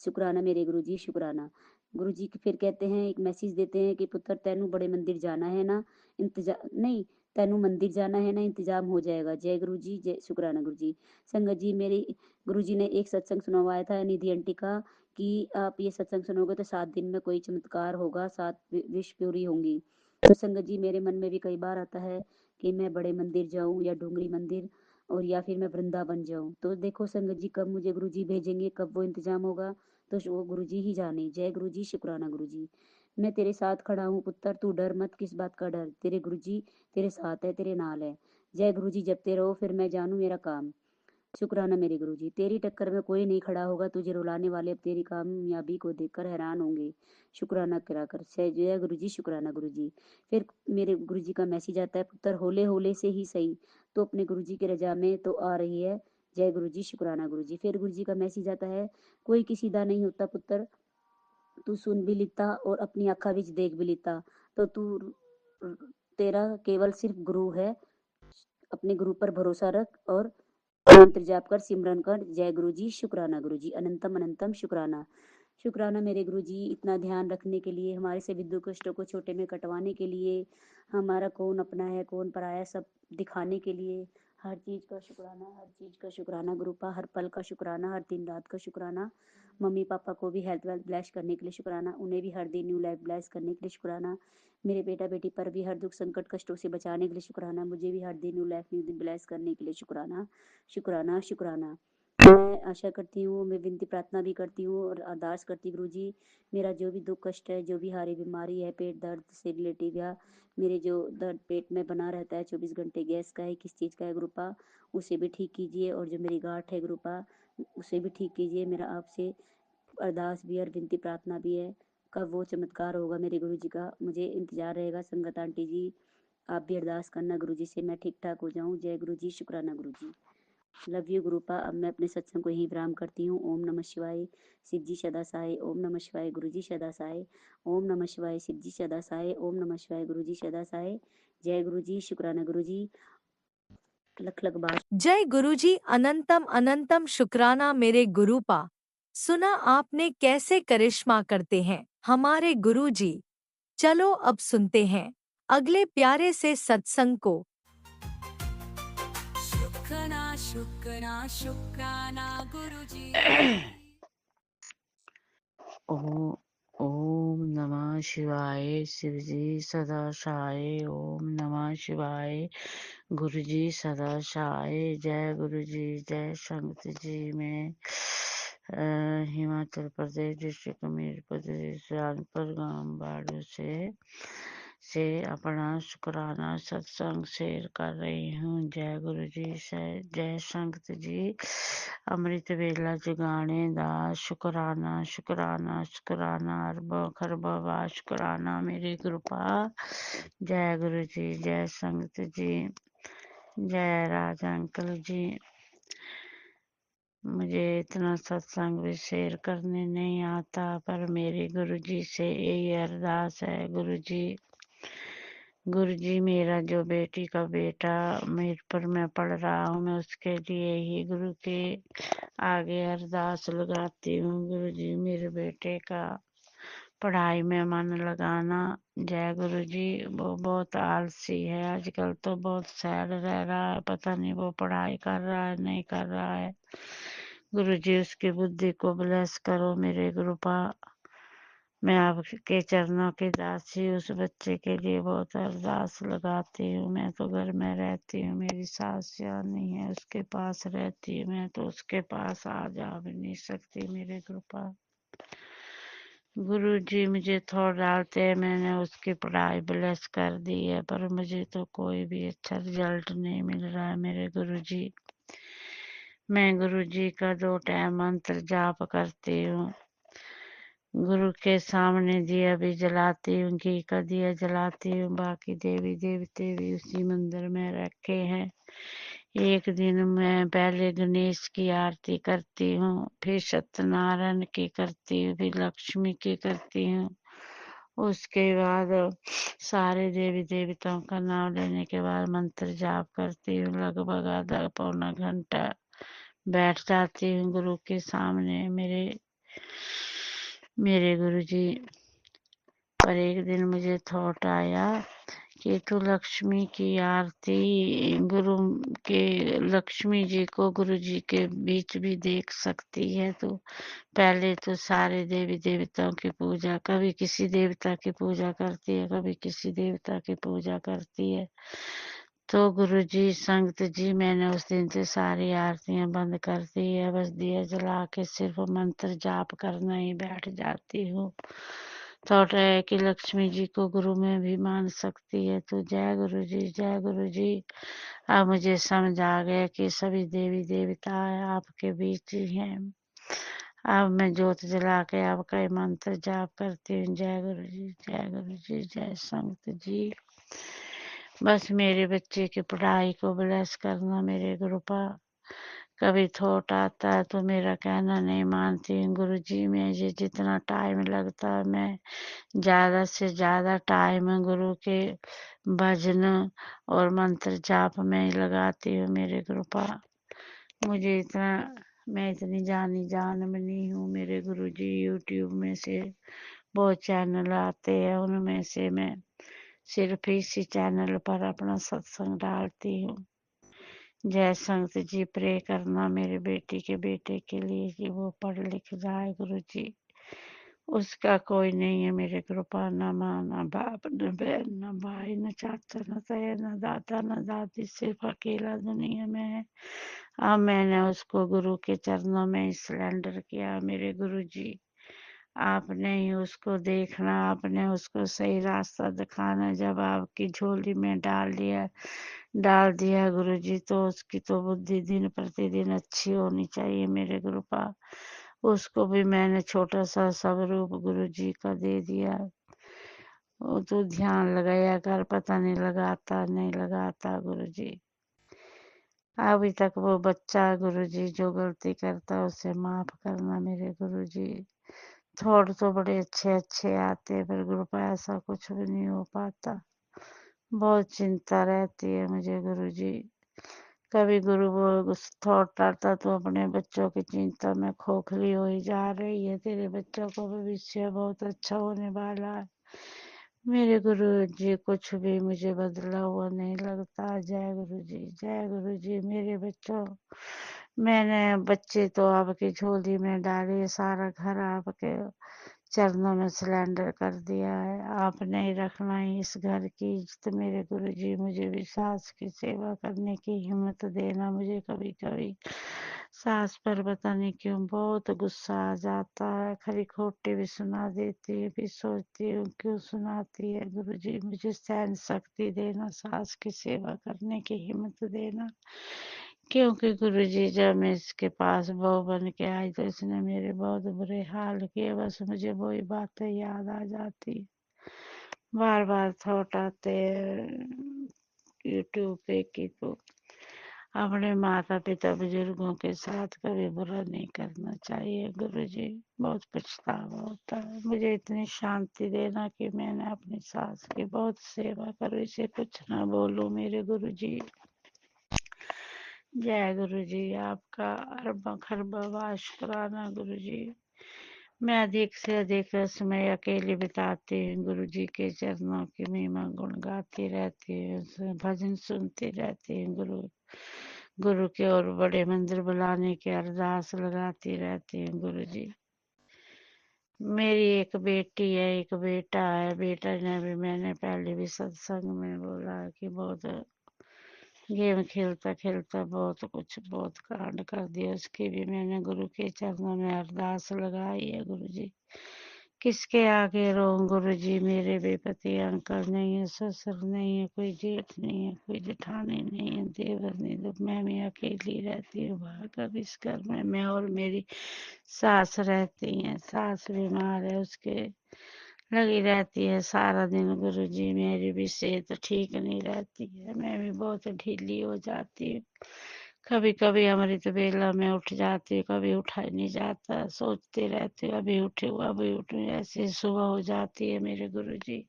शुक्राना मेरे गुरु जी शुक्राना। गुरु जी फिर कहते हैं, एक मैसेज देते हैं कि पुत्र तेनू बड़े मंदिर जाना है ना, इंतजार नहीं, तेनू मंदिर जाना है ना, इंतजाम हो जाएगा। जय गुरु जी। जय शुक्राना गुरु जी। संगत जी मेरी गुरु जी ने एक सत्संग सुनवाया था निधि आंटी का कि आप ये सत्संग सुनोगे तो 7 दिन में कोई चमत्कार होगा, 7 विश पूरी होंगी। तो संगत जी मेरे मन में भी कई बार आता है कि मैं बड़े मंदिर जाऊं या डूंगरी मंदिर, और या फिर मैं वृंदावन जाऊं। तो देखो संगत जी कब मुझे गुरु जी भेजेंगे, कब वो इंतजाम होगा, तो वो गुरु जी ही जाने। जय गुरु जी शुक्राना गुरु जी। मैं तेरे साथ खड़ा हूँ पुत्र, तू डर मत, किस बात का डर, तेरे गुरु जी तेरे साथ है, तेरे नाल है। जय गुरु जी जपते रहो, फिर मैं जानू मेरा काम। शुक्राना मेरे गुरु जी। तेरी टक्कर में कोई नहीं खड़ा होगा, तुझे रुलाने वाले अब तेरी कामयाबी को देखकर हैरान होंगे। शुक्राना करा कर। जय गुरु जी शुक्राना गुरु जी। फिर मेरे गुरु जी का मैसेज आता है, पुत्र होले होले से ही सही, तो अपने गुरु जी की रजा में तो आ रही है। जय गुरु जी शुक्राना गुरु जी। फिर गुरु जी का मैसेज आता है, कोई किसी दा नहीं होता पुत्र, तू सुन भी लेता और अपनी आँखा विच देख भी लेता, तो तू तेरा केवल सिर्फ गुरु है। अपने गुरु पर भरोसा रख और मंत्र जाप कर, सिमरन कर। जय गुरु जी शुक्राना गुरु जी। अनंतम अनंतम शुक्राना। शुक्राना मेरे गुरु जी इतना ध्यान रखने के लिए, हमारे सभी दुख कष्टों को छोटे में कटवाने के लिए, हमारा कौन अपना है कौन पराया सब दिखाने के लिए। हर चीज़ का शुक्राना, हर चीज़ का शुक्राना गुरुपा, हर पल का शुक्राना, हर दिन रात का शुक्राना। मम्मी पापा को भी हेल्थ वेल्थ ब्लेस करने के लिए शुक्राना, उन्हें भी हर दिन न्यू लाइफ ब्लेस करने के लिए शुक्राना। मेरे बेटा बेटी पर भी हर दुख संकट कष्टों से बचाने के लिए शुक्राना, मुझे भी हर दिन न्यू लाइफ न्यू दिन ब्लेस करने के लिए शुक्राना शुक्राना शुक्राना। मैं आशा करती हूँ, मैं विनती प्रार्थना भी करती हूँ और अरदास करती गुरु जी, मेरा जो भी दुख कष्ट है, जो भी हारी बीमारी है, पेट दर्द से रिलेटिव या मेरे जो दर्द पेट में बना रहता है 24 घंटे, गैस का है किस चीज़ का है गुरुपा, उसे भी ठीक कीजिए। और जो मेरी गांठ है गुरुपा, उसे भी ठीक कीजिए। मेरा आपसे अरदास भी और विनती प्रार्थना भी है, कब वो चमत्कार होगा मेरे गुरु जी का, मुझे इंतजार रहेगा। संगत आंटी जी आप भी अरदास करना गुरु जी से, मैं ठीक ठाक हो जाऊँ। जय गुरु जी शुक्राना गुरु जी। Love you गुरुपा। अब मैं अपने सत्संग को यहीं विराम करती हूँ। ओम नमः शिवाय शिव जी सदा साई, ओम नमः शिवाय गुरु जी सदा साई, ओम नमः शिवाय शिव जी सदा साई, ओम नमः शिवाय गुरु जी सदा साई। जय गुरु जी शुक्राना गुरु जी। लख लख बार जय गुरुजी। अनंतम अनंतम शुक्राना मेरे गुरुपा। सुना आपने कैसे करिश्मा करते हैं हमारे गुरुजी। चलो अब सुनते हैं अगले प्यारे से सत्संग को। शुक्राना शुक्राना शुक्राना गुरुजी। ओम ओम नमः शिवाय शिवजी सदा सहाय, ओम नमः शिवाय गुरुजी सदा सहाय। जय गुरुजी जय संगत जी। मैं हिमाचल प्रदेश डिस्ट्रिक्ट हमीरपुर सुल्तानपुर गांव बाड़ू से अपना शुक्राना सत्संग शेयर कर रही हूँ। जय गुरु जी जय संगत जी। अमृत वेला जगाने दा शुक्राना शुक्राना शुक्राना, अरब खरब वा शुक्राना मेरी कृपा। जय गुरु जी जय संगत जी। जय राजा अंकल जी। मुझे इतना सत्संग भी शेयर करने नहीं आता, पर मेरे गुरुजी से यही अरदास है, गुरुजी मेरा जो बेटी का बेटा मेरे पर मैं पढ़ रहा हूँ, मैं उसके लिए ही गुरु के आगे अरदास लगाती हूँ। गुरुजी मेरे बेटे का पढ़ाई में मन लगाना। जय गुरुजी। वो बहुत आलसी है आजकल, तो बहुत सैड रह रहा है, पता नहीं वो पढ़ाई कर रहा है नहीं कर रहा है। गुरुजी उसकी बुद्धि को ब्लेस करो मेरे गुरुपा। मैं आपके चरणों की दासी उस बच्चे के लिए बहुत अरदास लगाती हूँ। मैं तो घर में रहती हूँ, मेरी सास यहाँ नहीं है, उसके पास रहती हूँ। मैं तो उसके पास आ जा भी नहीं सकती मेरे कृपा। गुरु जी मुझे थोड़ा डालते हैं, मैंने उसकी पढ़ाई ब्लेस कर दी है, पर मुझे तो कोई भी अच्छा रिजल्ट नहीं मिल रहा है मेरे गुरु जी। मैं गुरु जी का 2 टाइम मंत्र जाप करती हूँ। गुरु के सामने दिया भी जलाती हूँ, घी का दिया जलाती हूँ। बाकी देवी देवते भी उसी मंदिर में रखे हैं। एक दिन मैं पहले गणेश की आरती करती हूँ, फिर सत्यनारायण की करती हूँ, फिर लक्ष्मी की करती हूँ। उसके बाद सारे देवी देवताओं का नाम लेने के बाद मंत्र जाप करती हूँ। लगभग आधा पौना घंटा बैठ जाती हूँ गुरु के सामने। मेरे गुरुजी, पर एक दिन मुझे थॉट आया कि तू लक्ष्मी की आरती गुरु के लक्ष्मी जी को गुरु जी के बीच भी देख सकती है। तो पहले तो सारे देवी देवताओं की पूजा, कभी किसी देवता की पूजा करती है, कभी किसी देवता की पूजा करती है। तो गुरु जी संगत जी, मैंने उस दिन से सारी आरतियां बंद कर दी है। बस दिया जला के सिर्फ मंत्र जाप करना ही बैठ जाती हूँ। थॉट है कि लक्ष्मी जी को गुरु में भी मान सकती है। तो जय गुरु जी, जय गुरु जी। अब मुझे समझ आ गया कि सभी देवी देवता आपके बीच ही हैं। अब मैं जोत जला के आपका ये मंत्र जाप करती हूँ। जय गुरु जी, जय गुरु जी, जय संत जी। बस मेरे बच्चे की पढ़ाई को ब्लेस करना मेरे गुरुपा। कभी थॉट आता है तो मेरा कहना नहीं मानती हूँ। गुरु जी में ये जितना टाइम लगता है, मैं ज्यादा से ज्यादा टाइम गुरु के भजन और मंत्र जाप में ही लगाती हूँ मेरे कृपा। मुझे इतना, मैं इतनी जानी जान बनी हूँ मेरे गुरु जी। यूट्यूब में से बहुत चैनल आते हैं, उनमें से मैं सिर्फ इसी चैनल पर अपना सत्संग डालती हूँ। जय संत जी, प्रे करना मेरे बेटी के बेटे के लिए कि वो पढ़ लिख जाए गुरु जी। उसका कोई नहीं है मेरे कृपा, न माँ न बाप न बहन न भाई न चाचा न ताया न दादा न दादी, सिर्फ अकेला दुनिया में है। अब मैंने उसको गुरु के चरणों में ही सरेंडर किया मेरे गुरु जी। आपने ही उसको देखना, आपने उसको सही रास्ता दिखाना। जब आपकी झोली में डाल दिया गुरु जी, तो उसकी तो बुद्धि दिन प्रतिदिन अच्छी होनी चाहिए मेरे गुरुपा। उसको भी मैंने छोटा सा स्वरूप गुरु जी का दे दिया। वो तो ध्यान लगाया कर, पता नहीं लगाता गुरु जी। अभी तक वो बच्चा गुरु जी जो गलती करता उसे माफ करना मेरे गुरु जी। थॉट तो बड़े अच्छे अच्छे आते हैं, पर गुरुपा ऐसा कुछ भी नहीं हो पाता। बहुत चिंता रहती है मुझे गुरु जी। कभी गुरु वो थॉट आता तो अपने बच्चों की चिंता में खोखली हो ही जा रही है। तेरे बच्चों का भविष्य बहुत अच्छा होने वाला है मेरे गुरु जी। कुछ भी मुझे बदला हुआ नहीं लगता। जय गुरु जी, जय गुरु जी। मेरे बच्चों, मैंने बच्चे तो आपकी झोली में डाले, सारा घर आपके चरणों में सिलेंडर कर दिया है। आपने ही रखना है इस घर की इज्जत मेरे गुरु जी। मुझे भी सास की सेवा करने की हिम्मत देना। मुझे कभी कभी सास पर पता नहीं क्यों बहुत गुस्सा आ जाता है, खरी खोटी भी सुना देती है, फिर सोचती हूँ क्यों सुनाती है। गुरु जी मुझे सहन शक्ति देना, सास की सेवा करने की हिम्मत देना। क्योंकि गुरु जी जब मैं इसके पास बहू बन के आई तो इसने मेरे बहुत बुरे हाल किए। बस मुझे वही बातें याद आ जाती, बार बार थॉट आते यूट्यूब पे की। तो अपने माता पिता बुजुर्गों के साथ कभी बुरा नहीं करना चाहिए गुरुजी। बहुत पछतावा होता है। मुझे इतनी शांति देना कि मैंने अपनी सास की बहुत सेवा करूं, इसे कुछ ना बोलूं मेरे गुरुजी। जय गुरुजी। आपका अरबा खरबा शुक्राना गुरुजी। मैं अधिक से अधिक समय अकेले बिताती हूँ, गुरु जी के चरणों की महिमा गुण गाती रहती हूँ, भजन सुनती रहती हूँ, गुरु के और बड़े मंदिर बुलाने की अरदास लगाती रहती हूँ गुरु जी। मेरी एक बेटी है, एक बेटा है। बेटा ने भी, मैंने पहले भी सत्संग में बोला कि बहुत गेम खेलता खेलता बहुत कांड कर दिया। उसकी भी मैंने गुरु के चरणों में अरदास लगाई है गुरु जी। किसके आगे रहूं गुरु जी? मेरे भी पति अंकल नहीं है, ससुर नहीं है, कोई जेठ नहीं है, कोई जेठानी नहीं है, देवर नहीं। तो मैं भी अकेली रहती हूँ भाकर इस घर में। मैं और मेरी सास रहती हैं। सास बीमार है, उसके लगी रहती है सारा दिन गुरु जी। मेरी भी सेहत ठीक नहीं रहती है, मैं भी बहुत ढीली हो जाती हूँ। कभी कभी अमृत वेला में उठ जाती हूँ, कभी उठा नहीं जाता। सोचती रहती हूँ अभी उठूँ अभी उठूँ, ऐसे सुबह हो जाती है मेरे गुरु जी।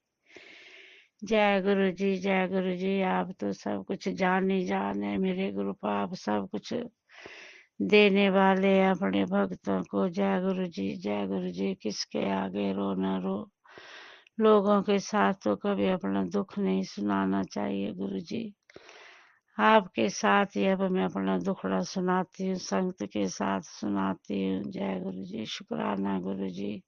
जय गुरु जी, जय गुरु जी। आप तो सब कुछ जान ही जान है मेरे गुरु। आप सब कुछ देने वाले हैं अपने भक्तों को। जय गुरु जी, जय गुरु जी। किसके आगे रो ना रो। लोगों के साथ तो कभी अपना दुख नहीं सुनाना चाहिए गुरु जी। आपके साथ ही अब मैं अपना दुखड़ा सुनाती हूँ, संत के साथ सुनाती हूँ। जय गुरु जी, शुक्राना गुरु जी।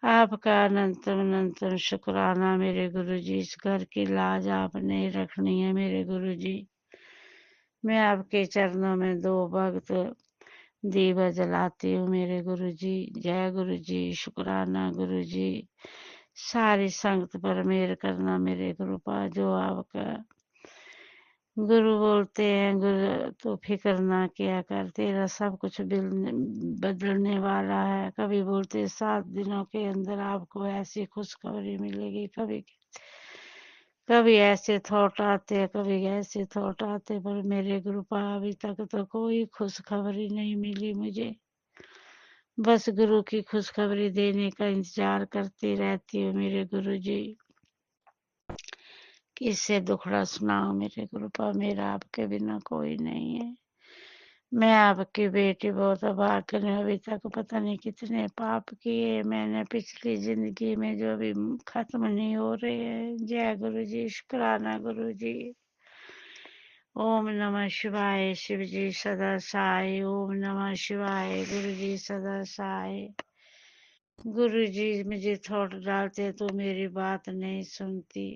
आपका अनंतम अनंतम शुक्राना मेरे गुरु जी। इस घर की लाज आपने रखनी है मेरे गुरु जी। मैं आपके चरणों में दो भक्त दीवा जलाती हूँ मेरे गुरु जी। जय गुरु जी, शुक्राना गुरु जी। सारी संगत पर मेहर करना मेरे गुरु पा। जो आपका गुरु बोलते हैं, गुरु तो फिक्र ना किया कर, तेरा सब कुछ बदलने वाला है। कभी बोलते 7 दिनों के अंदर आपको ऐसी खुशखबरी मिलेगी। कभी ऐसे थॉट आते, कभी ऐसे थॉट आते, पर मेरे गुरु पा अभी तक तो कोई खुशखबरी नहीं मिली मुझे। बस गुरु की खुशखबरी देने का इंतजार करती रहती हूँ मेरे गुरु जी। किससे दुखड़ा सुनाओ मेरे गुरु पा, मेरा आपके बिना कोई नहीं है। मैं आपकी बेटी बहुत अभागन है। अभी तक पता नहीं कितने पाप किए मैंने पिछली जिंदगी में, जो अभी खत्म नहीं हो रहे हैं। जय गुरु जी, शुक्राना गुरु जी। ओम नमः शिवाय। शिव जी सदा साई। ओम नमः शिवाय। गुरु जी सदा साई। गुरु जी मुझे थोट डालते तो मेरी बात नहीं सुनती।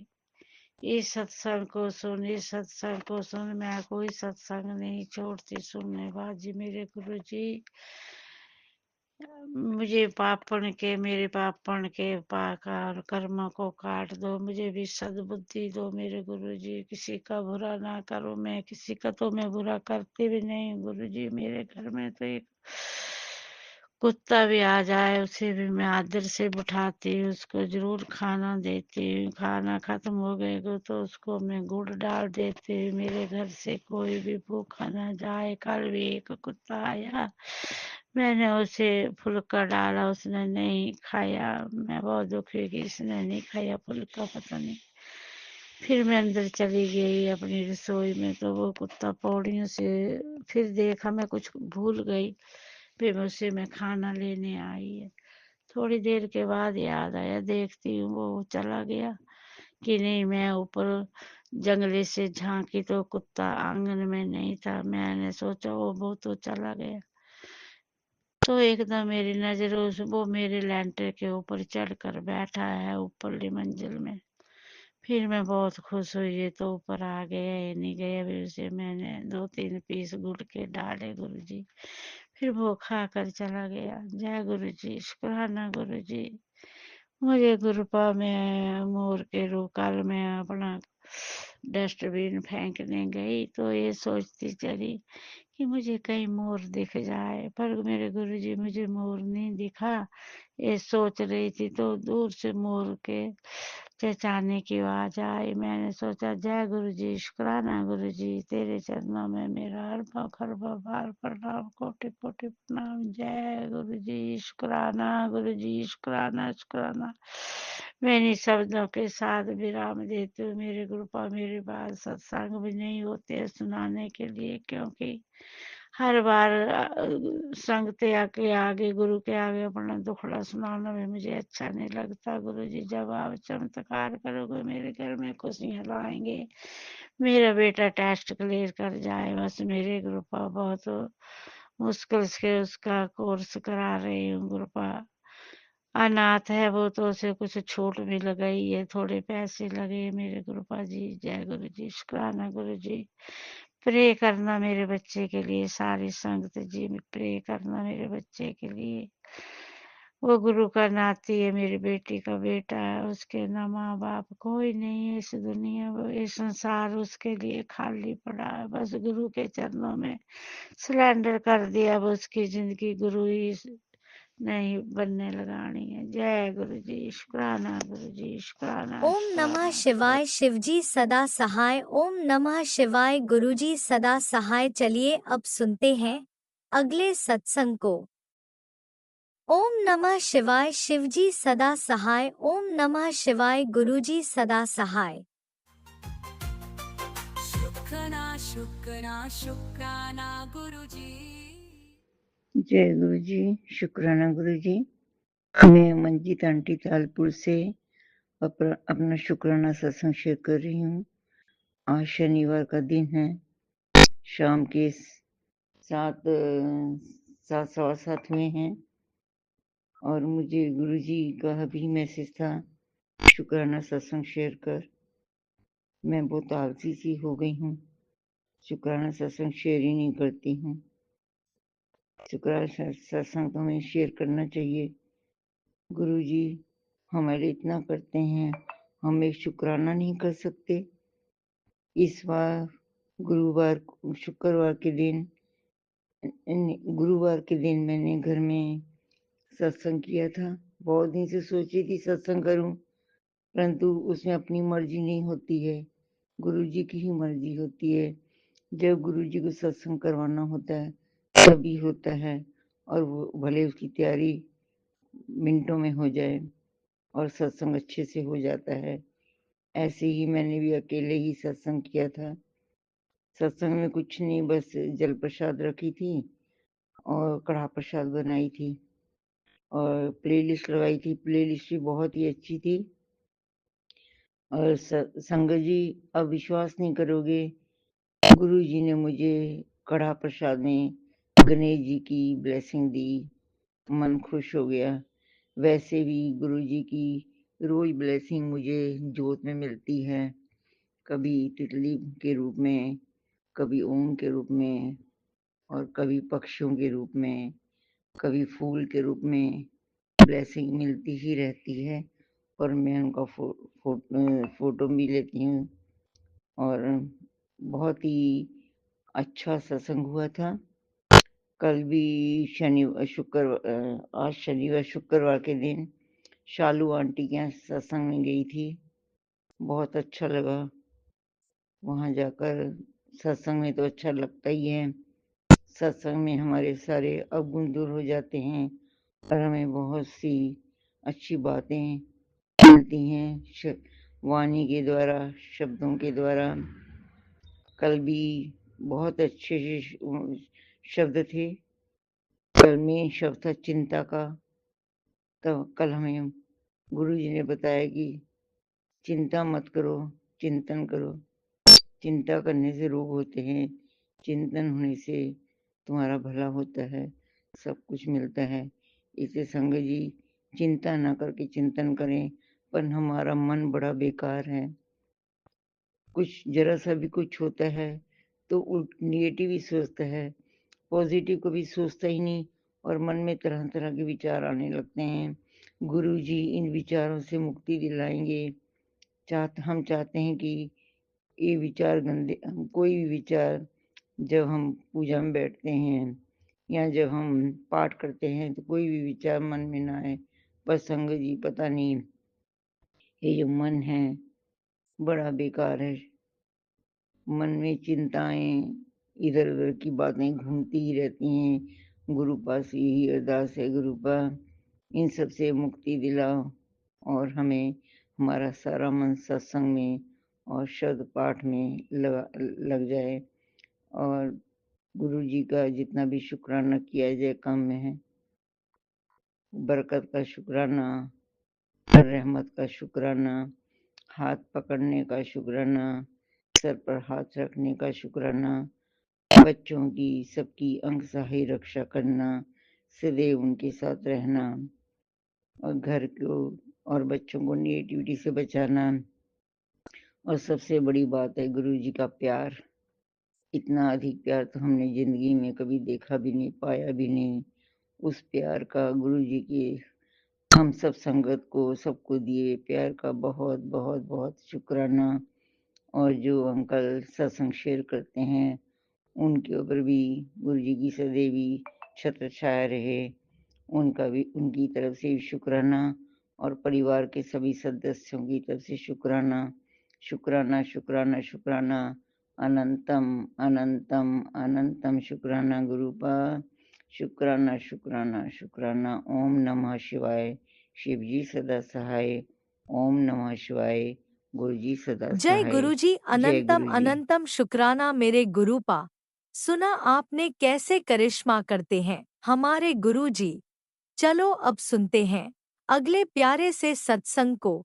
इस सत्संग को सुन, इस सत्संग को सुन। मैं कोई सत्संग नहीं छोड़ती सुनने बाजी मेरे गुरु जी। मुझे पापण के, मेरे पापण के पाकार कर्म को काट दो। मुझे भी सद्बुद्धि दो मेरे गुरु जी। किसी का बुरा ना करो। मैं किसी का तो मैं बुरा करती भी नहीं गुरु जी। मेरे घर में तो एक कुत्ता भी आ जाए, उसे भी मैं आदर से बिठाती हूँ, उसको जरूर खाना देती हूँ। खाना खत्म हो गए तो उसको मैं गुड़ डाल देती हूँ। मेरे घर से कोई भी भूखा ना जाए। कल भी एक कुत्ता आया, मैंने उसे फुल्का डाला, उसने नहीं खाया। मैं बहुत दुखी हुई कि इसने नहीं खाया फुल्का, पता नहीं। फिर मैं अंदर चली गई अपनी रसोई में, तो वो कुत्ता पौड़ियों से, फिर देखा मैं कुछ भूल गई, फिर उसे मैं खाना लेने आई है। थोड़ी देर के बाद याद आया, देखती हूँ वो चला गया कि नहीं। मैं ऊपर जंगले से झांकी तो कुत्ता आंगन में नहीं था। मैंने सोचा वो तो चला गया। तो एकदम मेरी नजर वो मेरे लेंटर के ऊपर चढ़कर बैठा है ऊपरली मंजिल में। फिर मैं बहुत खुश हुई, ये तो ऊपर आ गया, ये नहीं गया। फिर उसे मैंने 2-3 पीस गुड़ के डाले गुरु जी, फिर वो खा कर चला गया। जय गुरु जी, शुक्राना गुरु जी। मुझे गुरुपा में मोर के रूप काल में अपना डस्टबिन फेंकने गई तो ये सोचती चली कि मुझे कहीं मोर दिख जाए, पर मेरे गुरुजी मुझे मोर नहीं दिखा। ये सोच रही थी तो दूर से मोर के चेचाने की आवाज आई। मैंने सोचा जय गुरु जी, शुक्राना गुरु जी, तेरे चरणों में मेरा अरबों खरबों बार प्रणाम, कोटि कोटि प्रणाम। जय गुरु जी, शुक्राना गुरु जी, शुक्राना शुक्राना। मैं इन शब्दों के साथ विराम देती हूँ। मेरे कृपा मेरे पास सत्संग भी नहीं होते सुनाने के लिए, क्योंकि हर बार संगते के आगे, गुरु के आगे अपना दुखड़ा सुनाना भी मुझे अच्छा नहीं लगता। गुरु जी जब आप चमत्कार करोगे मेरे घर में खुशियाँ लाएंगे, मेरा बेटा टेस्ट क्लियर कर जाए, बस मेरे कृपा। बहुत मुश्किल से उसका कोर्स करा रही हूँ कृपा। अनाथ है वो, तो उसे कुछ छूट भी लगाई है, थोड़े पैसे लगे मेरे कृपा जी। जय गुरु जी, शुक्राना गुरु जी। प्रे करना मेरे बच्चे के लिए, सारी संगत जी में प्रे करना मेरे बच्चे के लिए। वो गुरु का नाती है, मेरी बेटी का बेटा है, उसके ना माँ बाप कोई नहीं है इस दुनिया में, ये संसार उसके लिए खाली पड़ा है। बस गुरु के चरणों में सिलेंडर कर दिया, अब उसकी जिंदगी गुरु ही नहीं बनने लगानी है। जय गुरु जी, शुक्राना गुरु जी, शुक्राना ओम नमः शुक्राना। शिवाय, शिवजी सदा सहाय। ओम नमः शिवाय, गुरुजी सदा सहाय। चलिए अब सुनते हैं अगले सत्संग को। ओम नमः शिवाय, शिवजी सदा सहाय। ओम नमः शिवाय, गुरुजी सदा सहाय। शुक्राना शुक्राना शुक्राना गुरुजी। जय गुरु जी, शुक्राना गुरु जी। मैं मंजीत आंटी तालपुर से अपना शुक्राना सत्संग शेयर कर रही हूँ। आज शनिवार का दिन है, शाम के 7:07 हुए हैं और मुझे गुरु जी का अभी मैसेज था शुक्राना सत्संग शेयर कर। मैं बहुत आलसी सी हो गई हूँ, शुक्राना सत्संग शेयर ही नहीं करती हूँ। शुक्राना सत्संग तो हमें शेयर करना चाहिए। गुरु जी हमारे इतना करते हैं, हम एक शुक्राना नहीं कर सकते। इस बार शुक्रवार के दिन मैंने घर में सत्संग किया था। बहुत दिन से सोची थी सत्संग करूं, परंतु उसमें अपनी मर्जी नहीं होती है, गुरु जी की ही मर्जी होती है। जब गुरु जी को सत्संग करवाना होता है तभी होता है, और वो भले उसकी तैयारी मिनटों में हो जाए और सत्संग अच्छे से हो जाता है। ऐसे ही मैंने भी अकेले ही सत्संग किया था। सत्संग में कुछ नहीं, बस जल प्रसाद रखी थी और कढ़ा प्रसाद बनाई थी और प्लेलिस्ट लगाई थी। प्लेलिस्ट भी बहुत ही अच्छी थी। और संगत जी अब विश्वास नहीं करोगे, गुरु जी ने मुझे कढ़ा प्रसाद में गणेश जी की ब्लेसिंग दी, मन खुश हो गया। वैसे भी गुरु जी की रोज ब्लेसिंग मुझे जोत में मिलती है, कभी तितली के रूप में, कभी ओम के रूप में, और कभी पक्षियों के रूप में, कभी फूल के रूप में ब्लेसिंग मिलती ही रहती है। और मैं उनका फोटो भी लेती हूँ। और बहुत ही अच्छा सत्संग हुआ था। कल भी आज शनिवार शुक्रवार के दिन शालू आंटी के यहाँ सत्संग में गई थी। बहुत अच्छा लगा वहाँ जाकर। सत्संग में तो अच्छा लगता ही है, सत्संग में हमारे सारे अवगुण दूर हो जाते हैं और हमें बहुत सी अच्छी बातें मिलती हैं वाणी के द्वारा, शब्दों के द्वारा। कल भी बहुत अच्छे शब्द थे। कल में शब्द था चिंता का। तो कल हमें गुरु जी ने बताया कि चिंता मत करो, चिंतन करो। चिंता करने से रोग होते हैं, चिंतन होने से तुम्हारा भला होता है, सब कुछ मिलता है। इसे संगत जी चिंता ना करके चिंतन करें। पर हमारा मन बड़ा बेकार है, कुछ जरा सा भी कुछ होता है तो निगेटिव ही सोचता है, पॉजिटिव कभी सोचता ही नहीं, और मन में तरह तरह के विचार आने लगते हैं। गुरु जी इन विचारों से मुक्ति दिलाएंगे। हम चाहते हैं कि ये विचार गंदे, कोई भी विचार जब हम पूजा में बैठते हैं या जब हम पाठ करते हैं तो कोई भी विचार मन में ना आए। पर संगत जी पता नहीं ये जो मन है बड़ा बेकार है। मन में चिंताएं, इधर उधर की बातें घूमती ही रहती हैं। गुरुपा से यही अरदास है, गुरुपा इन सब से मुक्ति दिलाओ और हमें हमारा सारा मन सत्संग में और शब्द पाठ में लग जाए और गुरु जी का जितना भी शुक्राना किया जाए कम में है। बरकत का शुक्राना, रहमत का शुक्राना, हाथ पकड़ने का शुक्राना, सर पर हाथ रखने का शुक्राना, बच्चों की सबकी अंग सहाय रक्षा करना, सदैव उनके साथ रहना और घर को और बच्चों को नेगेटिविटी से बचाना। और सबसे बड़ी बात है गुरु जी का प्यार। इतना अधिक प्यार तो हमने जिंदगी में कभी देखा भी नहीं, पाया भी नहीं। उस प्यार का गुरु जी की हम सब संगत को सबको दिए प्यार का बहुत बहुत बहुत शुक्राना। और जो अंकल सत्संग शेयर करते हैं उनके ऊपर भी गुरु जी की सदैवी छत्र छाया रहे, उनका भी उनकी तरफ से शुक्राना और परिवार के सभी सदस्यों की तरफ से शुक्राना शुक्राना शुक्राना शुक्राना। अनंतम अनंतम अनंतम शुक्राना गुरुपा, शुक्राना शुक्राना शुक्राना। ओम नमः शिवाय। शिव जी सदा सहाय। ओम नमः शिवाय। गुरु जी सदा जय सहाय। गुरुजी, जय अनंतम गुरु जी। अनंतम शुक्राना मेरे गुरुपा। सुना आपने कैसे करिश्मा करते हैं हमारे गुरुजी। चलो अब सुनते हैं अगले प्यारे से सत्संग को।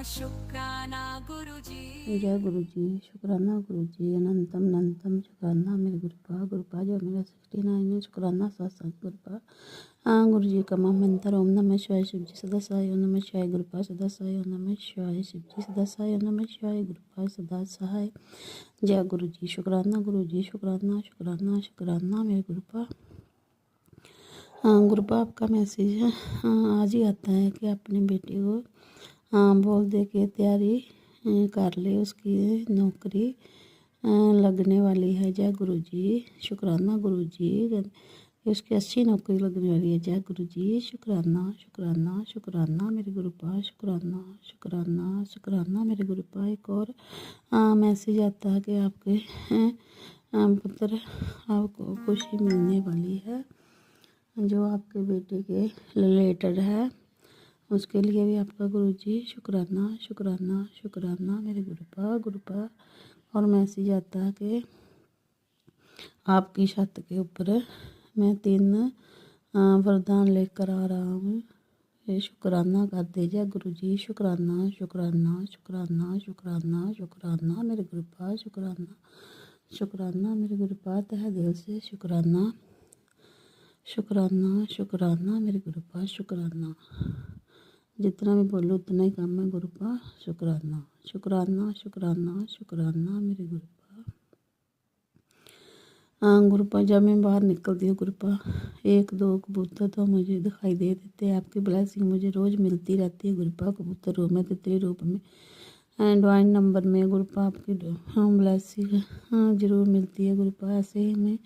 शुक्राना गुरुजी। जय गुरु जी, शुक्राना गुरु जी, अनंतम अनंतम शुक्राना मेरे गुरुपा जो मेरा 69 है। शुक्राना सत्संग गुरुपा। गुरु जी का मंत्र ओम नमः शिवाय शिव जी सदा सहाय। ओम नमः शिवाय गुरुपा सदा सहाय। ओम नमः शिवाय शिव जी सदा सहाय। ओम नमः शिवाय गुरुपा सदा सहाय। जय गुरु जी, शुक्राना गुरु जी, शुक्राना शुक्राना शुक्राना मेरे गुरुपा। गुरुपा आपका मैसेज है आज ही आता है कि अपनी बेटी को बोल दे के तैयारी कर ले, उसकी नौकरी लगने वाली है। जय गुरु जी, शुक्राना गुरु जी, उसकी अच्छी नौकरी लगने वाली है। जय गुरु जी, शुक्राना शुक्राना शुक्राना मेरे गुरुपा, शुक्राना शुक्राना शुक्राना मेरे गुरुपा। एक और मैसेज आता है कि आपके पुत्र आपको खुशी मिलने वाली है जो आपके बेटे के रिलेटेड है, उसके लिए भी आपका गुरुजी शुक्राना शुक्राना शुक्राना मेरे गुरुपा। और मैसेज आता है कि आपकी छत के ऊपर मैं 3 वरदान लेकर आ रहा हूँ, ये शुक्राना कर दे। जय गुरुजी, शुक्राना शुक्राना शुक्राना शुक्राना शुक्राना मेरे गुरुपा, शुक्राना शुक्राना मेरे गुरुपा, तहे दिल से शुक्राना शुक्राना शुक्राना मेरे गुरुपा, शुक्राना। जितना भी बोलो उतना ही कम है गुरुपा। शुक्राना शुक्राना शुक्राना शुक्राना मेरे गुरुपा। गुरुपा जब मैं बाहर निकलती हूँ गुरुपा, 1-2 कबूतर तो मुझे दिखाई दे देते हैं। आपकी ब्लेसिंग मुझे रोज़ मिलती रहती है गुरुपा, कबूतर रूप में, तितली रूप में, डिवाइन नंबर में गुरुपा। आपकी ब्लेसिंग जरूर मिलती है गुरुपा। ऐसे ही मैं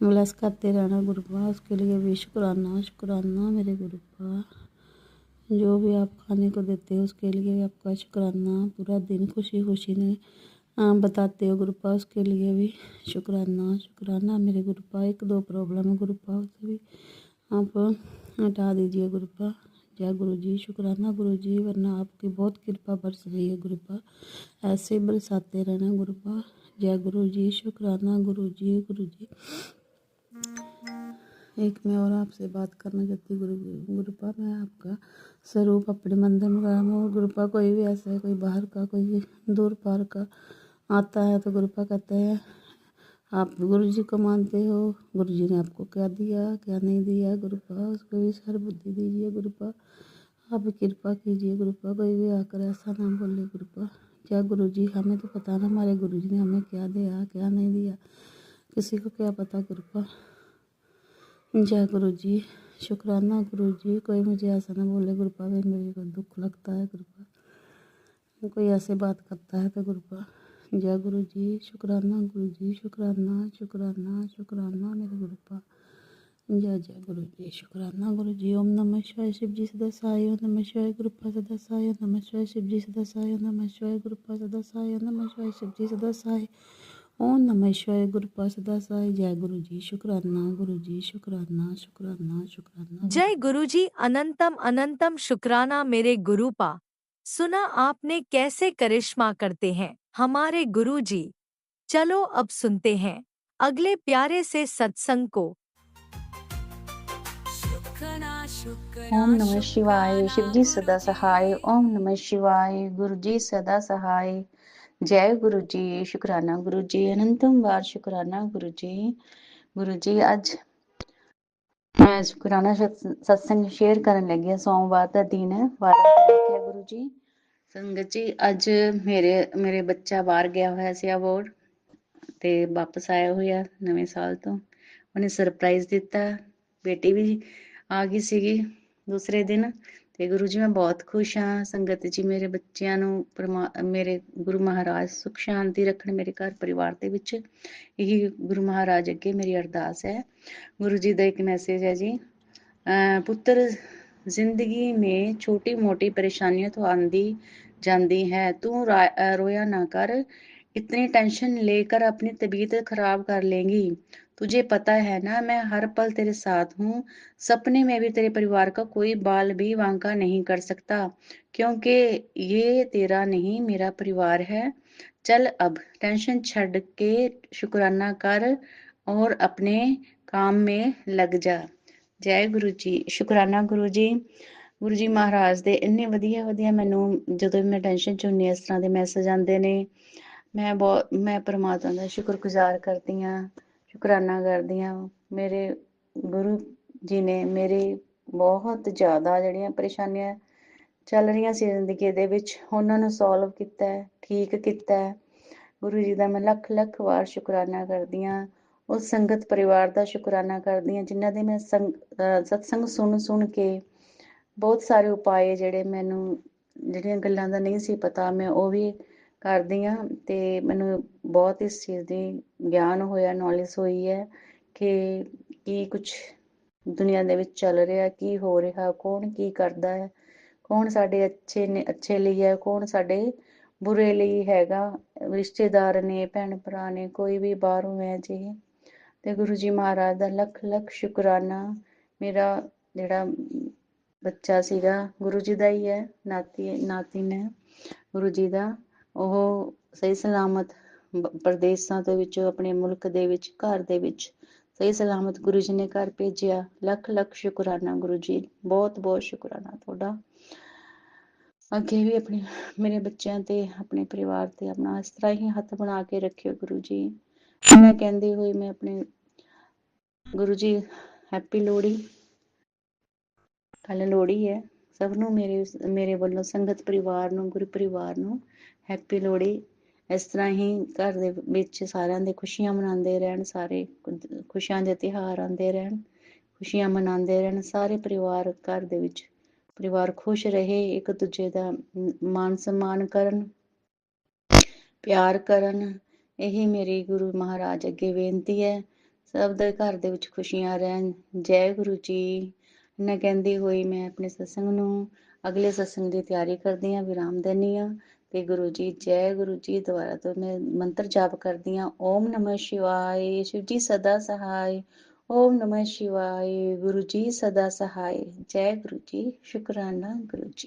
ब्लेस करते रहना गुरुपा, उसके लिए भी शुक्राना शुक्राना मेरे गुरुपा। जो भी आप खाने को देते हो उसके लिए भी आपका शुक्राना। पूरा दिन खुशी खुशी ने बताते हो गुरुपा, उसके लिए भी शुक्राना शुक्राना मेरे गुरुपा। 1-2 प्रॉब्लम है गुरुपा, उसे भी आप हटा दीजिए गुरुपा। जय गुरु जी, शुक्राना गुरु जी, वरना आपकी बहुत कृपा बरस रही है गुरुपा, ऐसे बरसाते रहना गुरुपा। जय गुरु जी, शुक्राना गुरु जी, गुरु जी। एक मैं और आपसे बात करना चाहती हूँ गुरुपा। मैं आपका स्वरूप अपने मंदिर में गया हूँ गुरुपा। कोई भी ऐसा है, कोई बाहर का, कोई दूर पार का आता है तो गुरुपा कहते हैं आप गुरु जी को मानते हो, गुरु जी ने आपको क्या दिया क्या नहीं दिया गुरुपा, उसको भी सर बुद्धि दीजिए गुरुपा। आप कृपा कीजिए गुरुपा, कोई भी आकर ऐसा ना बोले गुरुपा। क्या गुरु जी, हमें तो पता ना हमारे गुरु जी ने हमें क्या दिया क्या नहीं दिया, किसी को क्या पता गुरुपा। जय गुरु जी, शुक्राना गुरु जी। कोई मुझे ऐसा ना बोले गुरुपा, भाई मेरे को दुख लगता है गुरुपा, कोई ऐसे बात करता है तो गुरुपा। जय गुरु जी, शुक्राना गुरु जी, शुक्राना शुक्राना शुक्राना मेरे गुरुपा। जय जय गुरु जी, शुक्राना गुरु जी। ओम नमः शिवाय, शिव जी सदा सहाय। ओम नमः शिवाय, गुरुपा सदा सहाय। ओम नमः शिवाय, शिव जी सदा सहाय। ओम नमः शिवाय, गुरुपा सदा सहाय। ओम नमः शिवाय, शिव जी सदा सहाय। ओम नमः शिवाय, गुरुपा सदा सहाय। जय गुरु जी, शुक्राना गुरु जी, शुक्राना शुक्राना शुक्राना। जय गुरुजी, अनंतम अनंतम शुक्राना मेरे गुरुपा। सुना आपने कैसे करिश्मा करते हैं हमारे गुरुजी। चलो अब सुनते हैं अगले प्यारे से सत्संग को। ओम नमः शिवाय, शिव जी सदा सहाय। ओम नमः शिवाय, गुरु जी सदा सहाय। जय गुरु जी, शुक्राना गुरु जी, अनंतम वार शुक्राना गुरु जी। गुरु जी ਅੱਜ ਮੈਂ ਸ਼ੁਕਰਾਨਾ ਸਤਸੰਗ ਸ਼ੇਅਰ ਕਰਨ ਲੱਗੀ ਹਾਂ। ਸੋਮਵਾਰ ਦਾ ਦਿਨ ਹੈ, ਵਾਰਾਂ ਤੇ ਲਿਖਿਆ ਗੁਰੂ ਜੀ। ਸੰਗਤ ਜੀ, ਅੱਜ ਮੇਰੇ ਬੱਚਾ ਬਾਹਰ ਗਿਆ ਹੋਇਆ ਸੀ ਅਬੋਹਰ ਤੇ ਵਾਪਸ ਆਇਆ ਹੋਇਆ ਨਵੇਂ ਸਾਲ ਤੋਂ। ਉਹਨੇ ਸਰਪ੍ਰਾਈਜ਼ ਦਿੱਤਾ, ਬੇਟੀ ਵੀ ਆ ਗਈ ਸੀਗੀ ਦੂਸਰੇ ਦਿਨ। ਤੇ ਗੁਰੂ ਜੀ ਮੈਂ ਬਹੁਤ ਖੁਸ਼ ਹਾਂ। ਸੰਗਤ ਜੀ, ਮੇਰੇ ਬੱਚਿਆਂ ਨੂੰ ਮੇਰੇ ਗੁਰੂ ਮਹਾਰਾਜ ਸੁਖ ਸ਼ਾਂਤੀ ਰੱਖਣ ਮੇਰੇ ਘਰ ਪਰਿਵਾਰ ਦੇ ਵਿੱਚ। ਇਹੀ ਗੁਰੂ ਮਹਾਰਾਜ ਅੱਗੇ ਮੇਰੀ ਅਰਦਾਸ ਹੈ। ਗੁਰੂ ਜੀ ਦਾ ਇੱਕ ਮੈਸੇਜ ਹੈ ਜੀ। ਪੁੱਤਰ, ਜ਼ਿੰਦਗੀ ਮੇਂ ਛੋਟੀ ਮੋਟੀ ਪਰੇਸ਼ਾਨੀਆਂ तो आंदी जाती है, तू रोया ना कर। इतनी टेंशन लेकर अपनी तबीयत खराब कर लेंगी। तुझे पता है ना, मैं हर पल तेरे साथ हूँ। सपने में भी तेरे परिवार का कोई बाल भी वांका नहीं कर सकता, क्योंकि ये तेरा नहीं मेरा परिवार है। चल अब टेंशन छड़ के शुक्राना कर और अपने काम में लग जा। ਜੈ ਗੁਰੂ ਜੀ, ਸ਼ੁਕਰਾਨਾ ਗੁਰੂ ਜੀ। ਗੁਰੂ ਜੀ ਮਹਾਰਾਜ ਦੇ ਇੰਨੇ ਵਧੀਆ ਵਧੀਆ ਮੈਨੂੰ ਜਦੋਂ ਵੀ ਮੈਂ ਟੈਨਸ਼ਨ 'ਚ ਹੁੰਦੀ ਹਾਂ ਇਸ ਤਰ੍ਹਾਂ ਦੇ ਮੈਸੇਜ ਆਉਂਦੇ ਨੇ। ਮੈਂ ਪਰਮਾਤਮਾ ਦਾ ਸ਼ੁਕਰਗੁਜ਼ਾਰ ਕਰਦੀ ਹਾਂ, ਸ਼ੁਕਰਾਨਾ ਕਰਦੀ ਹਾਂ। ਮੇਰੇ ਗੁਰੂ ਜੀ ਨੇ ਮੇਰੇ ਬਹੁਤ ਜ਼ਿਆਦਾ ਜਿਹੜੀਆਂ ਪਰੇਸ਼ਾਨੀਆਂ ਚੱਲ ਰਹੀਆਂ ਸੀ ਜ਼ਿੰਦਗੀ ਦੇ ਵਿੱਚ, ਉਹਨਾਂ ਨੂੰ ਸੋਲਵ ਕੀਤਾ, ਠੀਕ ਕੀਤਾ। ਗੁਰੂ ਜੀ ਦਾ ਮੈਂ ਲੱਖ ਲੱਖ ਵਾਰ ਸ਼ੁਕਰਾਨਾ ਕਰਦੀ ਹਾਂ। ਉਸ ਸੰਗਤ ਪਰਿਵਾਰ ਦਾ ਸ਼ੁਕਰਾਨਾ ਕਰਦੀ ਹਾਂ ਜਿਨ੍ਹਾਂ ਦੇ ਮੈਂ ਸਤਸੰਗ ਸੁਣ ਕੇ ਬਹੁਤ ਸਾਰੇ ਉਪਾਏ ਜਿਹੜੇ ਮੈਨੂੰ ਜਿਹੜੀਆਂ ਗੱਲਾਂ ਦਾ ਨਹੀਂ ਸੀ ਪਤਾ, ਮੈਂ ਉਹ ਵੀ ਕਰਦੀ ਹਾਂ। ਅਤੇ ਮੈਨੂੰ ਬਹੁਤ ਇਸ ਚੀਜ਼ ਦੀ ਗਿਆਨ ਹੋਇਆ, ਨੌਲੇਜ ਹੋਈ ਹੈ ਕਿ ਕੀ ਕੁਛ ਦੁਨੀਆ ਦੇ ਵਿੱਚ ਚੱਲ ਰਿਹਾ, ਕੀ ਹੋ ਰਿਹਾ, ਕੌਣ ਕੀ ਕਰਦਾ ਹੈ, ਕੌਣ ਸਾਡੇ ਅੱਛੇ ਲਈ ਹੈ, ਕੌਣ ਸਾਡੇ ਬੁਰੇ ਲਈ ਹੈਗਾ। ਰਿਸ਼ਤੇਦਾਰ ਨੇ, ਭੈਣ ਭਰਾ ਨੇ, ਕੋਈ ਵੀ ਬਾਹਰੋਂ ਹੈ ਜਿਹੇ। ਅਤੇ ਗੁਰੂ ਜੀ ਮਹਾਰਾਜ ਦਾ ਲੱਖ ਲੱਖ ਸ਼ੁਕਰਾਨਾ। ਮੇਰਾ ਜਿਹੜਾ ਬੱਚਾ ਸੀਗਾ ਗੁਰੂ ਜੀ ਦਾ ਹੀ ਹੈ, ਨਾਤਿਨ ਹੈ ਗੁਰੂ ਜੀ ਦਾ। ਉਹ ਸਹੀ ਸਲਾਮਤ ਪ੍ਰਦੇਸ਼ਾਂ ਦੇ ਵਿੱਚ, ਆਪਣੇ ਮੁਲਕ ਦੇ ਵਿੱਚ, ਘਰ ਦੇ ਵਿੱਚ ਸਹੀ ਸਲਾਮਤ ਗੁਰੂ ਜੀ ਨੇ ਘਰ ਭੇਜਿਆ। ਲੱਖ ਲੱਖ ਸ਼ੁਕਰਾਨਾ ਗੁਰੂ ਜੀ, ਬਹੁਤ ਬਹੁਤ ਸ਼ੁਕਰਾਨਾ ਤੁਹਾਡਾ। ਅੱਗੇ ਵੀ ਮੇਰੇ ਬੱਚਿਆਂ 'ਤੇ, ਆਪਣੇ ਪਰਿਵਾਰ 'ਤੇ ਆਪਣਾ ਇਸ ਤਰ੍ਹਾਂ ਹੀ ਹੱਥ ਬਣਾ ਕੇ ਰੱਖਿਓ ਗੁਰੂ ਜੀ। ਮੈਂ ਕਹਿੰਦੀ ਹੋਈ ਮੈਂ ਆਪਣੇ ਗੁਰੂ ਜੀ, ਹੈਪੀ ਲੋਹੜੀ। ਕੱਲ੍ਹ ਲੋਹੜੀ ਹੈ। ਸਭ ਨੂੰ ਮੇਰੇ ਵੱਲੋਂ, ਸੰਗਤ ਪਰਿਵਾਰ ਨੂੰ, ਗੁਰੂ ਪਰਿਵਾਰ ਨੂੰ ਹੈਪੀ ਲੋਹੜੀ। ਇਸ ਤਰ੍ਹਾਂ ਹੀ ਘਰ ਦੇ ਵਿੱਚ ਸਾਰਿਆਂ ਦੇ ਖੁਸ਼ੀਆਂ ਮਨਾਉਂਦੇ ਰਹਿਣ, ਸਾਰੇ ਖੁਸ਼ੀਆਂ ਦੇ ਤਿਉਹਾਰ ਆਉਂਦੇ ਰਹਿਣ, ਖੁਸ਼ੀਆਂ ਮਨਾਉਂਦੇ ਰਹਿਣ ਸਾਰੇ ਪਰਿਵਾਰ। ਘਰ ਦੇ ਵਿੱਚ ਪਰਿਵਾਰ ਖੁਸ਼ ਰਹੇ, ਇੱਕ ਦੂਜੇ ਦਾ ਮਾਣ ਸਨਮਾਨ ਕਰਨ, ਪਿਆਰ ਕਰਨ। ਇਹੀ ਮੇਰੀ ਗੁਰੂ ਮਹਾਰਾਜ ਅੱਗੇ ਬੇਨਤੀ ਹੈ। ਸਭ ਦੇ ਘਰ ਦੇ ਵਿੱਚ ਖੁਸ਼ੀਆਂ ਰਹਿਣ। ਜੈ ਗੁਰੂ ਜੀ। ਮੈਂ ਕਹਿੰਦੀ ਹੋਈ ਮੈਂ ਆਪਣੇ ਸਤਸੰਗ ਨੂੰ, ਅਗਲੇ ਸਤਸੰਗ ਦੀ ਤਿਆਰੀ ਕਰਦੀ ਹਾਂ, ਵਿਰਾਮ ਦਿੰਦੀ ਹਾਂ। ਅਤੇ ਗੁਰੂ ਜੀ, ਜੈ ਗੁਰੂ ਜੀ। ਦੁਬਾਰਾ ਤੋਂ ਮੈਂ ਮੰਤਰ ਜਾਪ ਕਰਦੀ ਹਾਂ। ਓਮ ਨਮः ਸ਼ਿਵਾਏ, ਸ਼ਿਵ ਜੀ ਸਦਾ ਸਹਾਏ। ਓਮ ਨਮः ਸ਼ਿਵਾਏ, ਗੁਰੂ ਜੀ ਸਦਾ ਸਹਾਏ। ਜੈ ਗੁਰੂ ਜੀ, ਸ਼ੁਕਰਾਨਾ ਗੁਰੂ ਜੀ।